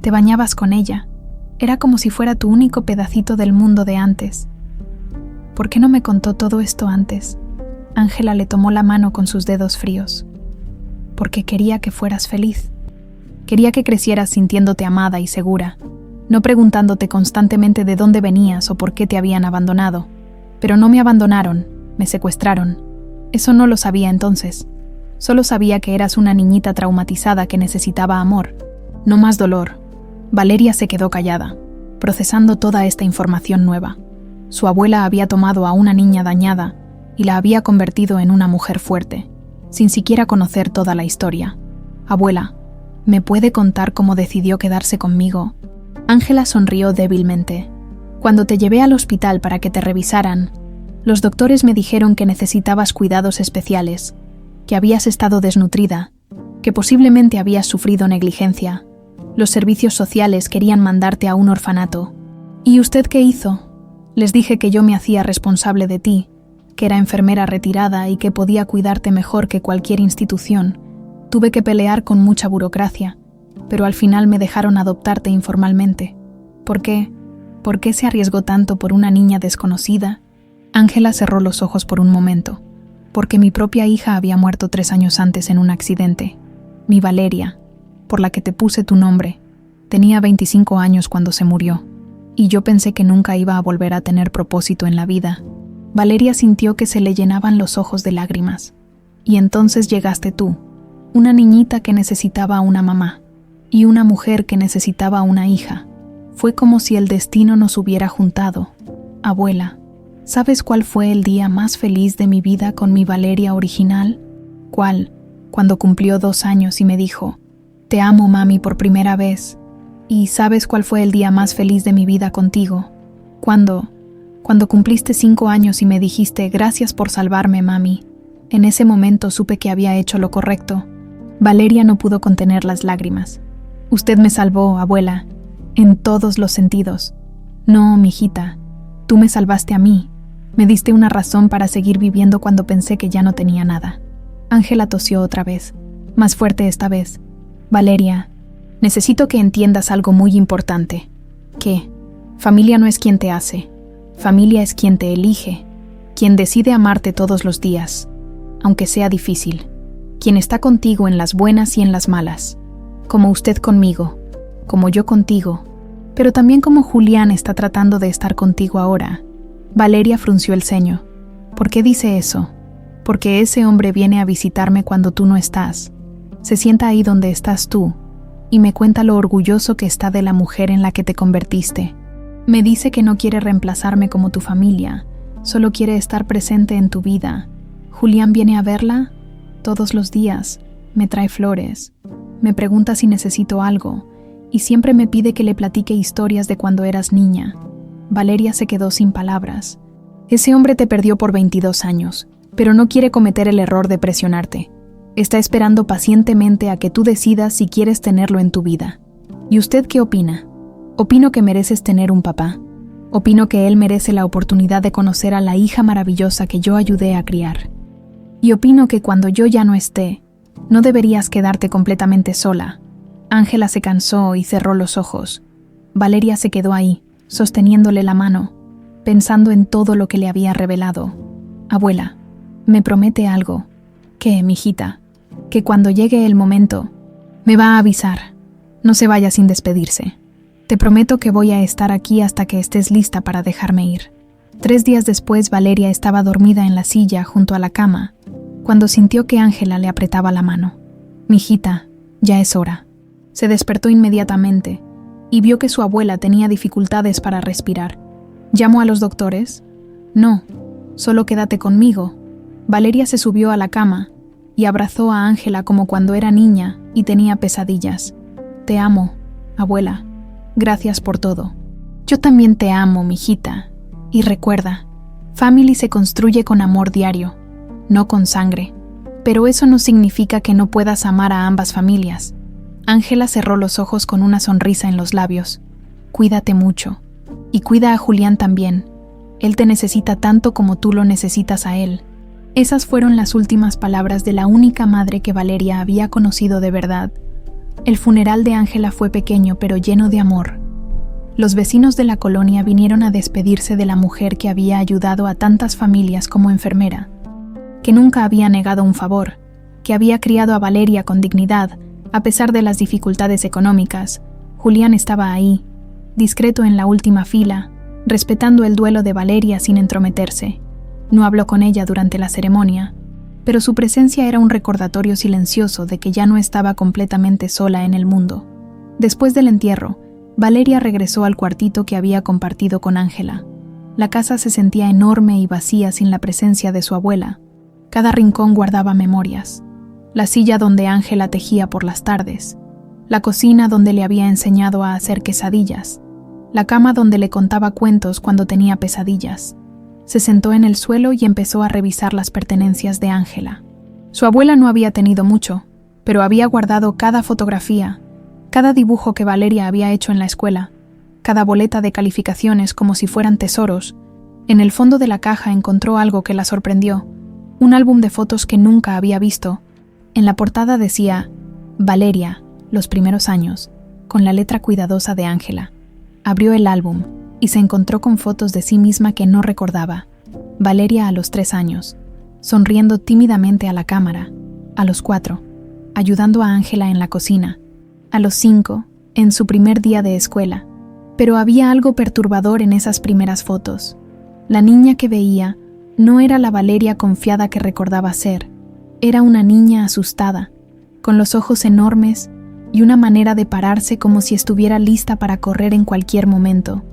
te bañabas con ella. Era como si fuera tu único pedacito del mundo de antes. ¿Por qué no me contó todo esto antes? Ángela le tomó la mano con sus dedos fríos. Porque quería que fueras feliz. Quería que crecieras sintiéndote amada y segura, no preguntándote constantemente de dónde venías o por qué te habían abandonado. Pero no me abandonaron, me secuestraron. Eso no lo sabía entonces. Solo sabía que eras una niñita traumatizada que necesitaba amor, no más dolor. Valeria se quedó callada. procesando toda esta información nueva. Su abuela había tomado a una niña dañada y la había convertido en una mujer fuerte, sin siquiera conocer toda la historia. Abuela, ¿me puede contar cómo decidió quedarse conmigo? Ángela sonrió débilmente. Cuando te llevé al hospital para que te revisaran, los doctores me dijeron que necesitabas cuidados especiales, que habías estado desnutrida, que posiblemente habías sufrido negligencia. Los servicios sociales querían mandarte a un orfanato. ¿Y usted qué hizo? Les dije que yo me hacía responsable de ti, que era enfermera retirada y que podía cuidarte mejor que cualquier institución. Tuve que pelear con mucha burocracia, pero al final me dejaron adoptarte informalmente. ¿Por qué? ¿Por qué se arriesgó tanto por una niña desconocida? Ángela cerró los ojos por un momento. Porque mi propia hija había muerto 3 años antes en un accidente. Mi Valeria, por la que te puse tu nombre, tenía 25 años cuando se murió, y yo pensé que nunca iba a volver a tener propósito en la vida. Valeria sintió que se le llenaban los ojos de lágrimas. Y entonces llegaste tú, una niñita que necesitaba una mamá, y una mujer que necesitaba una hija. Fue como si el destino nos hubiera juntado. Abuela, ¿sabes cuál fue el día más feliz de mi vida con mi Valeria original? ¿Cuál? Cuando cumplió 2 años y me dijo, «Te amo, mami», por primera vez. ¿Y sabes cuál fue el día más feliz de mi vida contigo? Cuando cumpliste 5 años y me dijiste, «Gracias por salvarme, mami». En ese momento supe que había hecho lo correcto. Valeria no pudo contener las lágrimas. Usted me salvó, abuela, en todos los sentidos. No, mijita, tú me salvaste a mí. Me diste una razón para seguir viviendo cuando pensé que ya no tenía nada. Ángela tosió otra vez, más fuerte esta vez. Valeria, necesito que entiendas algo muy importante. Que familia no es quien te hace. Familia es quien te elige, quien decide amarte todos los días, aunque sea difícil. Quien está contigo en las buenas y en las malas. Como usted conmigo, como yo contigo, pero también como Julián está tratando de estar contigo ahora. Valeria frunció el ceño. ¿Por qué dice eso? Porque ese hombre viene a visitarme cuando tú no estás. Se sienta ahí donde estás tú, y me cuenta lo orgulloso que está de la mujer en la que te convertiste. Me dice que no quiere reemplazarme como tu familia, solo quiere estar presente en tu vida. Julián viene a verla todos los días, me trae flores, me pregunta si necesito algo, y siempre me pide que le platique historias de cuando eras niña. Valeria se quedó sin palabras. Ese hombre te perdió por 22 años, pero no quiere cometer el error de presionarte. Está esperando pacientemente a que tú decidas si quieres tenerlo en tu vida. ¿Y usted qué opina? Opino que mereces tener un papá. Opino que él merece la oportunidad de conocer a la hija maravillosa que yo ayudé a criar. Y opino que cuando yo ya no esté, no deberías quedarte completamente sola. Ángela se cansó y cerró los ojos. Valeria se quedó ahí, sosteniéndole la mano, pensando en todo lo que le había revelado. Abuela, me promete algo. ¿Qué, mijita? Que cuando llegue el momento, me va a avisar. No se vaya sin despedirse. Te prometo que voy a estar aquí hasta que estés lista para dejarme ir. 3 días después, Valeria estaba dormida en la silla junto a la cama, cuando sintió que Ángela le apretaba la mano. Mijita, ya es hora. Se despertó inmediatamente y vio que su abuela tenía dificultades para respirar. ¿Llamo a los doctores? No, solo quédate conmigo. Valeria se subió a la cama y abrazó a Ángela como cuando era niña y tenía pesadillas. Te amo, abuela. Gracias por todo. Yo también te amo, mijita. Y recuerda, family se construye con amor diario, no con sangre. Pero eso no significa que no puedas amar a ambas familias. Ángela cerró los ojos con una sonrisa en los labios. Cuídate mucho. Y cuida a Julián también. Él te necesita tanto como tú lo necesitas a él. Esas fueron las últimas palabras de la única madre que Valeria había conocido de verdad. El funeral de Ángela fue pequeño pero lleno de amor. Los vecinos de la colonia vinieron a despedirse de la mujer que había ayudado a tantas familias como enfermera, que nunca había negado un favor, que había criado a Valeria con dignidad, a pesar de las dificultades económicas. Julián estaba ahí, discreto en la última fila, respetando el duelo de Valeria sin entrometerse. No habló con ella durante la ceremonia, pero su presencia era un recordatorio silencioso de que ya no estaba completamente sola en el mundo. Después del entierro, Valeria regresó al cuartito que había compartido con Ángela. La casa se sentía enorme y vacía sin la presencia de su abuela. Cada rincón guardaba memorias. La silla donde Ángela tejía por las tardes, la cocina donde le había enseñado a hacer quesadillas, la cama donde le contaba cuentos cuando tenía pesadillas. Se sentó en el suelo y empezó a revisar las pertenencias de Ángela. Su abuela no había tenido mucho, pero había guardado cada fotografía, cada dibujo que Valeria había hecho en la escuela, cada boleta de calificaciones como si fueran tesoros. En el fondo de la caja encontró algo que la sorprendió, un álbum de fotos que nunca había visto. En la portada decía Valeria, los primeros años, con la letra cuidadosa de Ángela. Abrió el álbum y se encontró con fotos de sí misma que no recordaba. Valeria a los 3 años, sonriendo tímidamente a la cámara. A los 4, ayudando a Ángela en la cocina. A los 5, en su primer día de escuela. Pero había algo perturbador en esas primeras fotos. La niña que veía no era la Valeria confiada que recordaba ser. Era una niña asustada, con los ojos enormes y una manera de pararse como si estuviera lista para correr en cualquier momento.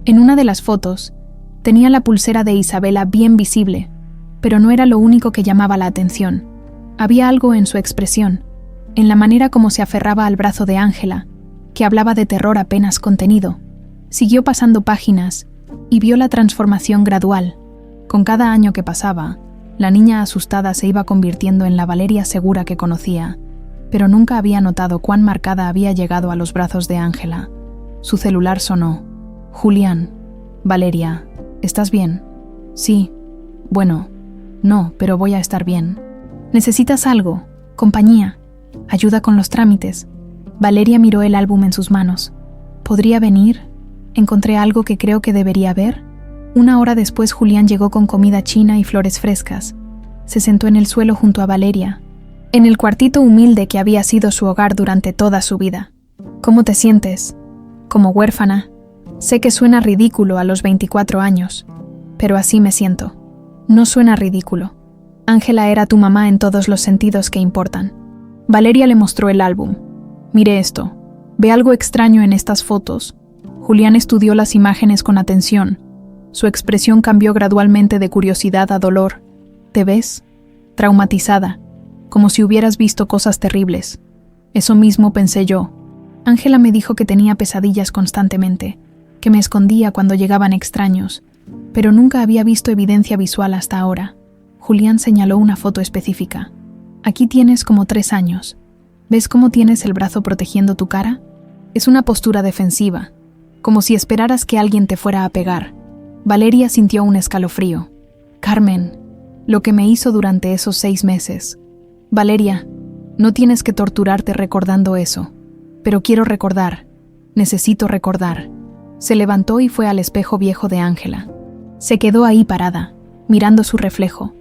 En una de las fotos, tenía la pulsera de Isabela bien visible, pero no era lo único que llamaba la atención. Había algo en su expresión, en la manera como se aferraba al brazo de Ángela, que hablaba de terror apenas contenido. Siguió pasando páginas y vio la transformación gradual. Con cada año que pasaba, la niña asustada se iba convirtiendo en la Valeria segura que conocía, pero nunca había notado cuán marcada había llegado a los brazos de Ángela. Su celular sonó. Julián. Valeria, ¿estás bien? Sí. Bueno, no, pero voy a estar bien. ¿Necesitas algo? Compañía. Ayuda con los trámites. Valeria miró el álbum en sus manos. ¿Podría venir? Encontré algo que creo que debería ver. 1 hora después Julián llegó con comida china y flores frescas. Se sentó en el suelo junto a Valeria, en el cuartito humilde que había sido su hogar durante toda su vida. ¿Cómo te sientes? Como huérfana. Sé que suena ridículo a los 24 años, pero así me siento. No suena ridículo. Ángela era tu mamá en todos los sentidos que importan. Valeria le mostró el álbum. Mire esto. ¿Ve algo extraño en estas fotos? Julián estudió las imágenes con atención. Su expresión cambió gradualmente de curiosidad a dolor. ¿Te ves? Traumatizada, como si hubieras visto cosas terribles. Eso mismo pensé yo. Ángela me dijo que tenía pesadillas constantemente, que me escondía cuando llegaban extraños, pero nunca había visto evidencia visual hasta ahora. Julián señaló una foto específica. Aquí tienes como 3 años. ¿Ves cómo tienes el brazo protegiendo tu cara? Es una postura defensiva, como si esperaras que alguien te fuera a pegar. Valeria sintió un escalofrío. Carmen, lo que me hizo durante esos 6 meses. Valeria, no tienes que torturarte recordando eso. Pero quiero recordar. Necesito recordar. Se levantó y fue al espejo viejo de Ángela. Se quedó ahí parada, mirando su reflejo,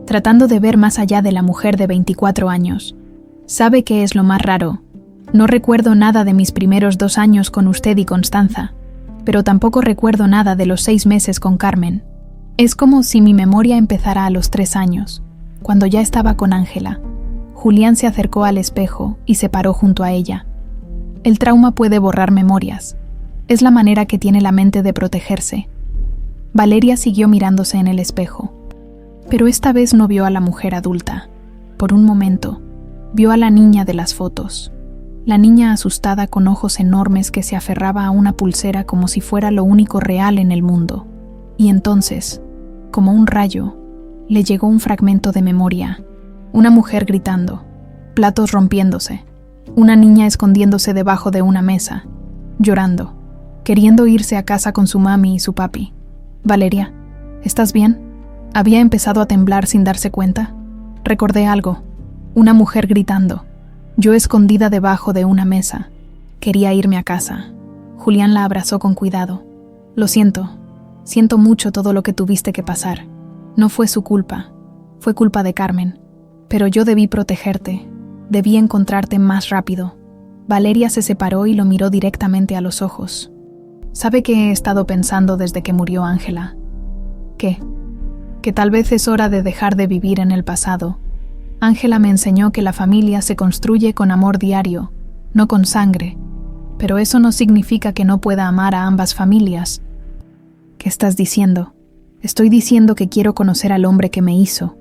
tratando de ver más allá de la mujer de 24 años. ¿Sabe qué es lo más raro? No recuerdo nada de mis primeros 2 años con usted y Constanza, pero tampoco recuerdo nada de los 6 meses con Carmen. Es como si mi memoria empezara a los 3 años, cuando ya estaba con Ángela. Julián se acercó al espejo y se paró junto a ella. El trauma puede borrar memorias. Es la manera que tiene la mente de protegerse. Valeria siguió mirándose en el espejo, pero esta vez no vio a la mujer adulta. Por un momento, vio a la niña de las fotos. La niña asustada con ojos enormes que se aferraba a una pulsera como si fuera lo único real en el mundo. Y entonces, como un rayo, le llegó un fragmento de memoria. Una mujer gritando, platos rompiéndose, una niña escondiéndose debajo de una mesa, llorando, queriendo irse a casa con su mami y su papi. Valeria, ¿estás bien? Había empezado a temblar sin darse cuenta. Recordé algo, una mujer gritando. Yo escondida debajo de una mesa. Quería irme a casa. Julián la abrazó con cuidado. Lo siento. Siento mucho todo lo que tuviste que pasar. No fue su culpa. Fue culpa de Carmen. Pero yo debí protegerte. Debí encontrarte más rápido. Valeria se separó y lo miró directamente a los ojos. ¿Sabe qué he estado pensando desde que murió Ángela? ¿Qué? Que tal vez es hora de dejar de vivir en el pasado. Ángela me enseñó que la familia se construye con amor diario, no con sangre. pero eso no significa que no pueda amar a ambas familias. ¿Qué estás diciendo? Estoy diciendo que quiero conocer al hombre que me hizo.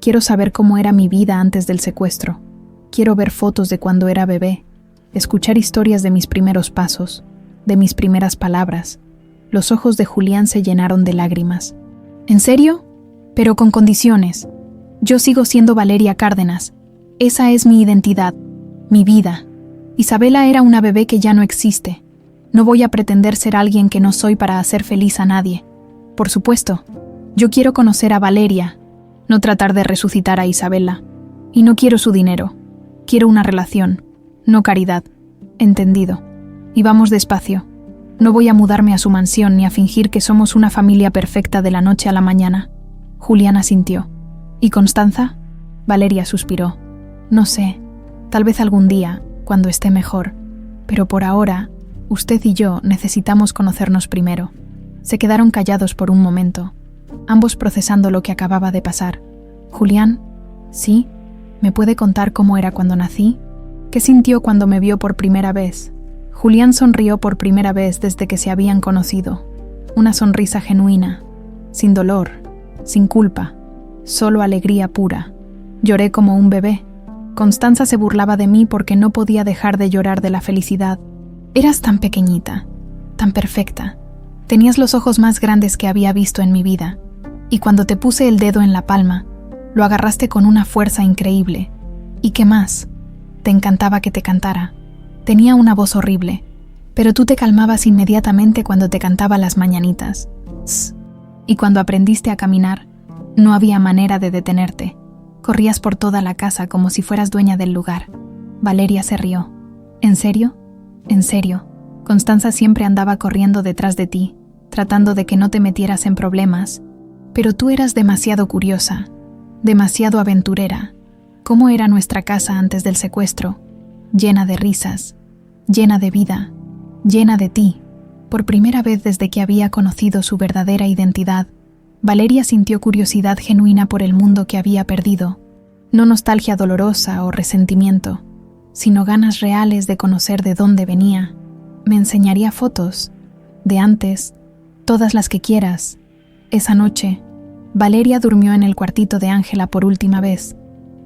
Quiero saber cómo era mi vida antes del secuestro. Quiero ver fotos de cuando era bebé, escuchar historias de mis primeros pasos, de mis primeras palabras. Los ojos de Julián se llenaron de lágrimas. ¿En serio? Pero con condiciones. Yo sigo siendo Valeria Cárdenas. Esa es mi identidad, mi vida. Isabela era una bebé que ya no existe. No voy a pretender ser alguien que no soy para hacer feliz a nadie. Por supuesto, yo quiero conocer a Valeria, no tratar de resucitar a Isabela. Y no quiero su dinero. Quiero una relación, no caridad. Entendido. Y vamos despacio. No voy a mudarme a su mansión ni a fingir que somos una familia perfecta de la noche a la mañana. Julián asintió. ¿Y Constanza? Valeria suspiró. No sé, tal vez algún día, cuando esté mejor. Pero por ahora, usted y yo necesitamos conocernos primero. Se quedaron callados por un momento, ambos procesando lo que acababa de pasar. Julián, ¿sí? ¿Me puede contar cómo era cuando nací? ¿Qué sintió cuando me vio por primera vez? Julián sonrió por primera vez desde que se habían conocido. Una sonrisa genuina, sin dolor, sin culpa, solo alegría pura. Lloré como un bebé. Constanza se burlaba de mí porque no podía dejar de llorar de la felicidad. Eras tan pequeñita, tan perfecta. Tenías los ojos más grandes que había visto en mi vida. Y cuando te puse el dedo en la palma, lo agarraste con una fuerza increíble. ¿Y qué más? Te encantaba que te cantara. Tenía una voz horrible, pero tú te calmabas inmediatamente cuando te cantaba las mañanitas. Tss. Y cuando aprendiste a caminar, no había manera de detenerte. Corrías por toda la casa como si fueras dueña del lugar. Valeria se rió. ¿En serio? En serio. Constanza siempre andaba corriendo detrás de ti, tratando de que no te metieras en problemas. Pero tú eras demasiado curiosa, demasiado aventurera. ¿Cómo era nuestra casa antes del secuestro? Llena de risas, llena de vida, llena de ti. Por primera vez desde que había conocido su verdadera identidad, Valeria sintió curiosidad genuina por el mundo que había perdido. No nostalgia dolorosa o resentimiento, sino ganas reales de conocer de dónde venía. Me enseñaría fotos, de antes, todas las que quieras. Esa noche, Valeria durmió en el cuartito de Ángela por última vez.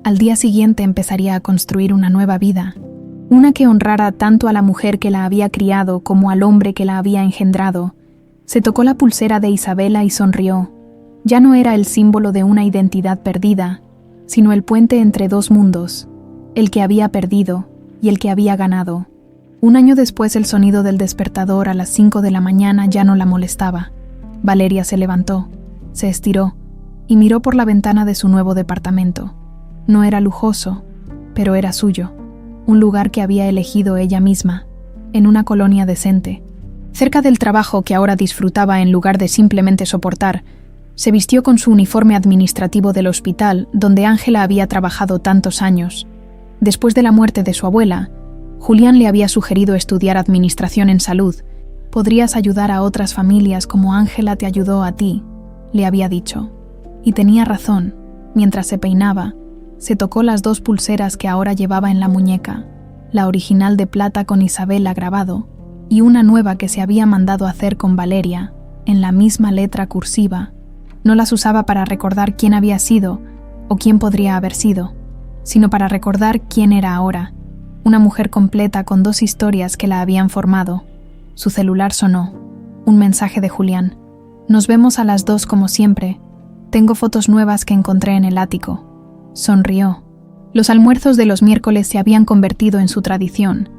Al día siguiente empezaría a construir una nueva vida, una que honrara tanto a la mujer que la había criado como al hombre que la había engendrado. Se tocó la pulsera de Isabela y sonrió. Ya no era el símbolo de una identidad perdida, sino el puente entre dos mundos, el que había perdido y el que había ganado. Un año después el sonido del despertador a las 5 de la mañana ya no la molestaba. Valeria se levantó, se estiró y miró por la ventana de su nuevo departamento. No era lujoso, pero era suyo, un lugar que había elegido ella misma, en una colonia decente. Cerca del trabajo que ahora disfrutaba en lugar de simplemente soportar, se vistió con su uniforme administrativo del hospital donde Ángela había trabajado tantos años. Después de la muerte de su abuela, Julián le había sugerido estudiar administración en salud. Podrías ayudar a otras familias como Ángela te ayudó a ti, le había dicho. Y tenía razón. Mientras se peinaba, se tocó las 2 pulseras que ahora llevaba en la muñeca, la original de plata con Isabela grabado y una nueva que se había mandado hacer con Valeria, en la misma letra cursiva. No las usaba para recordar quién había sido o quién podría haber sido, sino para recordar quién era ahora, una mujer completa con 2 historias que la habían formado. Su celular sonó. Un mensaje de Julián. Nos vemos a las 2 como siempre. Tengo fotos nuevas que encontré en el ático. Sonrió. Los almuerzos de los miércoles se habían convertido en su tradición.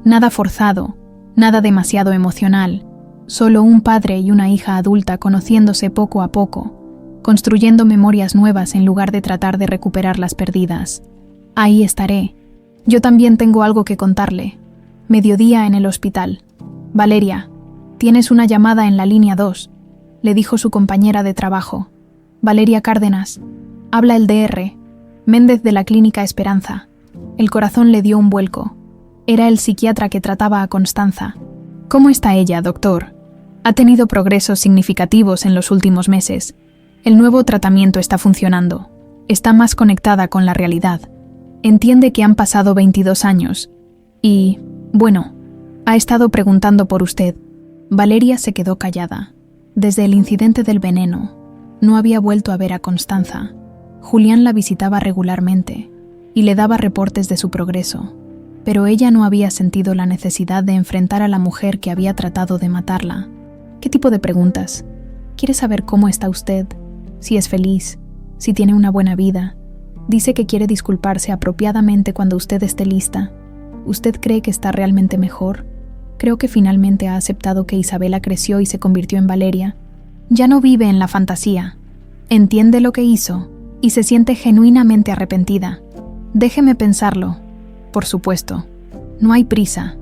Nada forzado, nada demasiado emocional. Solo un padre y una hija adulta conociéndose poco a poco, construyendo memorias nuevas en lugar de tratar de recuperar las perdidas. Ahí estaré. Yo también tengo algo que contarle. Mediodía en el hospital. Valeria, tienes una llamada en la línea 2, le dijo su compañera de trabajo. Valeria Cárdenas. Habla el DR. Méndez de la Clínica Esperanza. El corazón le dio un vuelco. Era el psiquiatra que trataba a Constanza. ¿Cómo está ella, doctor? Ha tenido progresos significativos en los últimos meses. El nuevo tratamiento está funcionando. Está más conectada con la realidad. Entiende que han pasado 22 años. Y, bueno, Ha estado preguntando por usted. Valeria se quedó callada. Desde el incidente del veneno, no había vuelto a ver a Constanza. Julián la visitaba regularmente y le daba reportes de su progreso, pero ella no había sentido la necesidad de enfrentar a la mujer que había tratado de matarla. ¿Qué tipo de preguntas? ¿Quiere saber cómo está usted? Si es feliz, si tiene una buena vida. Dice que quiere disculparse apropiadamente cuando usted esté lista. ¿Usted cree que está realmente mejor? Creo que finalmente ha aceptado que Isabela creció y se convirtió en Valeria. Ya no vive en la fantasía. Entiende lo que hizo y se siente genuinamente arrepentida. Déjeme pensarlo. Por supuesto. No hay prisa.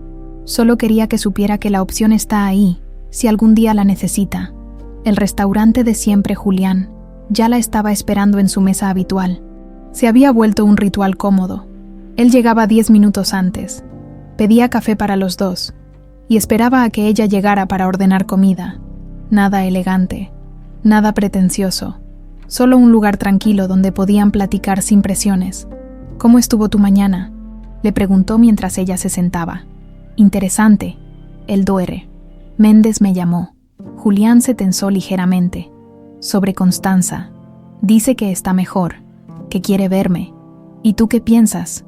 Solo quería que supiera que la opción está ahí, si algún día la necesita. El restaurante de siempre, Julián, ya la estaba esperando en su mesa habitual. Se había vuelto un ritual cómodo. Él llegaba 10 minutos antes. Pedía café para los dos y esperaba a que ella llegara para ordenar comida. Nada elegante, nada pretencioso, solo un lugar tranquilo donde podían platicar sin presiones. ¿Cómo estuvo tu mañana?, le preguntó mientras ella se sentaba. Interesante, el duere. Méndez me llamó. Julián se tensó ligeramente. Sobre Constanza. Dice que está mejor, que quiere verme. ¿Y tú qué piensas?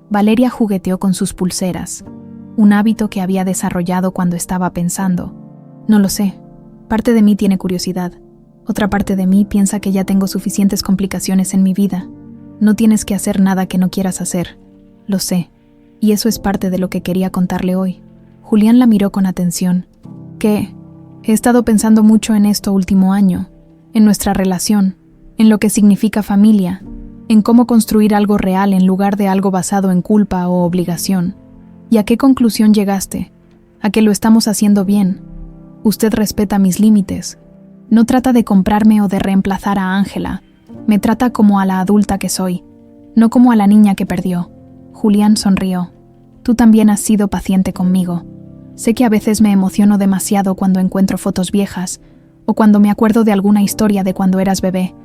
Valeria jugueteó con sus pulseras, un hábito que había desarrollado cuando estaba pensando. No lo sé. Parte de mí tiene curiosidad. Otra parte de mí piensa que ya tengo suficientes complicaciones en mi vida. No tienes que hacer nada que no quieras hacer. Lo sé. Y eso es parte de lo que quería contarle hoy. Julián la miró con atención. ¿Qué? He estado pensando mucho en esto último año, en nuestra relación, en lo que significa familia, en cómo construir algo real en lugar de algo basado en culpa o obligación. ¿Y a qué conclusión llegaste? A que lo estamos haciendo bien. Usted respeta mis límites. No trata de comprarme o de reemplazar a Ángela. Me trata como a la adulta que soy, no como a la niña que perdió. Julián sonrió. Tú también has sido paciente conmigo. Sé que a veces me emociono demasiado cuando encuentro fotos viejas o cuando me acuerdo de alguna historia de cuando eras bebé.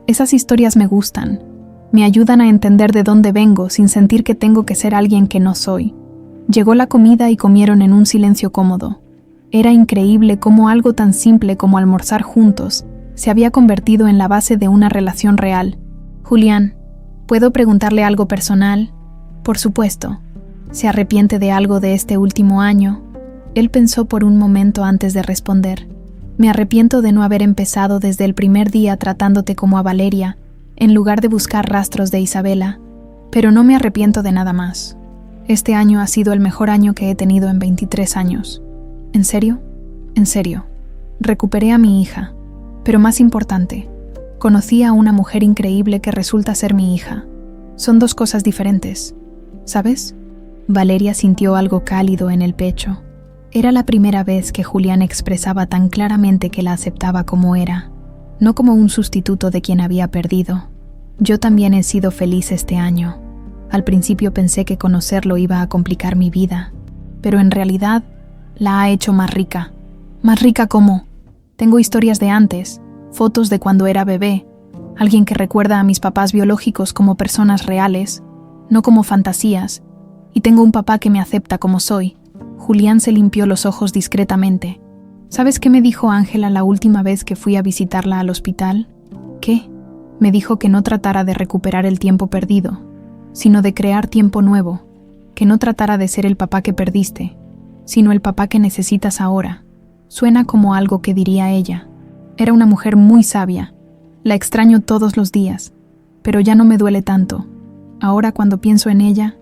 Esas historias me gustan. Me ayudan a entender de dónde vengo sin sentir que tengo que ser alguien que no soy. Llegó la comida y comieron en un silencio cómodo. Era increíble cómo algo tan simple como almorzar juntos se había convertido en la base de una relación real. Julián, ¿puedo preguntarle algo personal? Por supuesto. ¿Se arrepiente de algo de este último año? Él pensó por un momento antes de responder. Me arrepiento de no haber empezado desde el primer día tratándote como a Valeria, en lugar de buscar rastros de Isabela, pero no me arrepiento de nada más. Este año ha sido el mejor año que he tenido en 23 años. ¿En serio? En serio. Recuperé a mi hija, pero más importante, conocí a una mujer increíble que resulta ser mi hija. Son dos cosas diferentes, ¿sabes? Valeria sintió algo cálido en el pecho. Era la primera vez que Julián expresaba tan claramente que la aceptaba como era, no como un sustituto de quien había perdido. Yo también he sido feliz este año. Al principio pensé que conocerlo iba a complicar mi vida, pero en realidad la ha hecho más rica. ¿Más rica cómo? Tengo historias de antes, fotos de cuando era bebé, alguien que recuerda a mis papás biológicos como personas reales, no como fantasías, y tengo un papá que me acepta como soy. Julián se limpió los ojos discretamente. ¿Sabes qué me dijo Ángela la última vez que fui a visitarla al hospital? ¿Qué? Me dijo que no tratara de recuperar el tiempo perdido, sino de crear tiempo nuevo, que no tratara de ser el papá que perdiste, sino el papá que necesitas ahora. Suena como algo que diría ella. Era una mujer muy sabia. La extraño todos los días, pero ya no me duele tanto. Ahora cuando pienso en ella,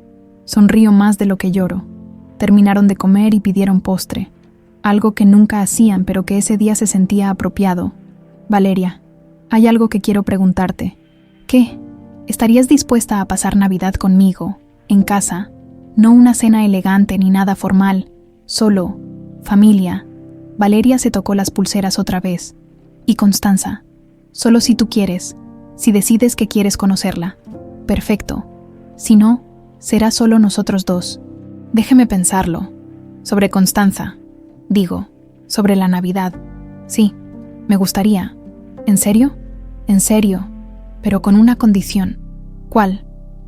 sonrío más de lo que lloro. Terminaron de comer y pidieron postre, algo que nunca hacían pero que ese día se sentía apropiado. Valeria, hay algo que quiero preguntarte. ¿Qué? ¿Estarías dispuesta a pasar Navidad conmigo, en casa? No una cena elegante ni nada formal, solo familia. Valeria se tocó las pulseras otra vez. Y Constanza, solo si tú quieres, si decides que quieres conocerla. Perfecto. Si no, será solo nosotros dos. Déjeme pensarlo. Sobre Constanza. Digo, sobre la Navidad. Sí, me gustaría. ¿En serio? En serio, pero con una condición. ¿Cuál?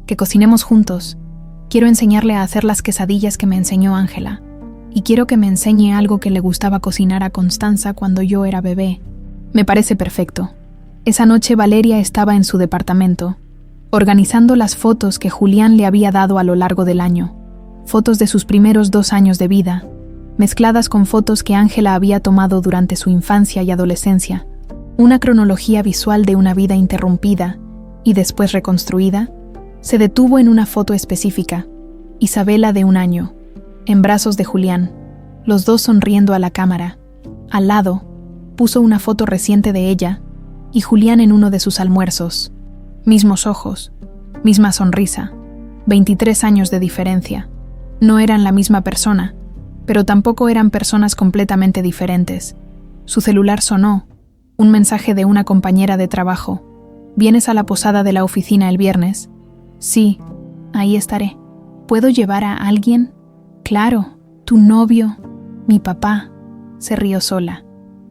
Que cocinemos juntos. Quiero enseñarle a hacer las quesadillas que me enseñó Ángela. y quiero que me enseñe algo que le gustaba cocinar a Constanza cuando yo era bebé. Me parece perfecto. Esa noche Valeria estaba en su departamento, organizando las fotos que Julián le había dado a lo largo del año. Fotos de sus primeros 2 años de vida, mezcladas con fotos que Ángela había tomado durante su infancia y adolescencia. Una cronología visual de una vida interrumpida y después reconstruida. Se detuvo en una foto específica, Isabela de 1 año, en brazos de Julián, los dos sonriendo a la cámara. Al lado, puso una foto reciente de ella y Julián en uno de sus almuerzos. Mismos ojos, misma sonrisa, 23 años de diferencia. No eran la misma persona, pero tampoco eran personas completamente diferentes. Su celular sonó, un mensaje de una compañera de trabajo. ¿Vienes a la posada de la oficina el viernes? Sí, ahí estaré. ¿Puedo llevar a alguien? Claro, tu novio, mi papá. Se rió sola.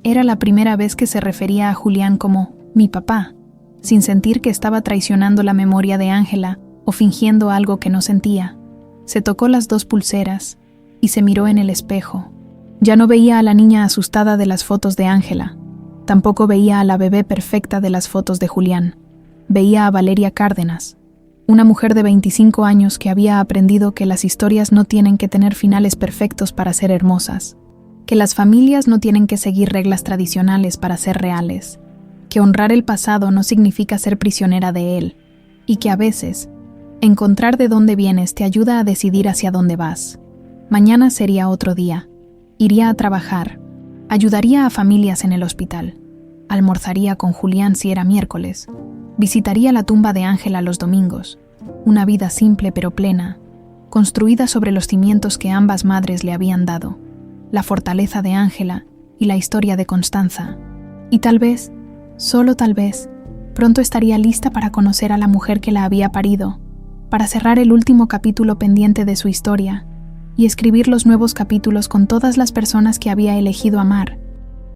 Era la primera vez que se refería a Julián como mi papá, sin sentir que estaba traicionando la memoria de Ángela o fingiendo algo que no sentía. Se tocó las 2 pulseras y se miró en el espejo. Ya no veía a la niña asustada de las fotos de Ángela. Tampoco veía a la bebé perfecta de las fotos de Julián. Veía a Valeria Cárdenas, una mujer de 25 años que había aprendido que las historias no tienen que tener finales perfectos para ser hermosas, que las familias no tienen que seguir reglas tradicionales para ser reales, que honrar el pasado no significa ser prisionera de él, y que a veces, encontrar de dónde vienes te ayuda a decidir hacia dónde vas. Mañana sería otro día. Iría a trabajar, ayudaría a familias en el hospital, almorzaría con Julián si era miércoles, visitaría la tumba de Ángela los domingos. Una vida simple pero plena, construida sobre los cimientos que ambas madres le habían dado, la fortaleza de Ángela y la historia de Constanza. Y tal vez, solo tal vez, pronto estaría lista para conocer a la mujer que la había parido, para cerrar el último capítulo pendiente de su historia y escribir los nuevos capítulos con todas las personas que había elegido amar,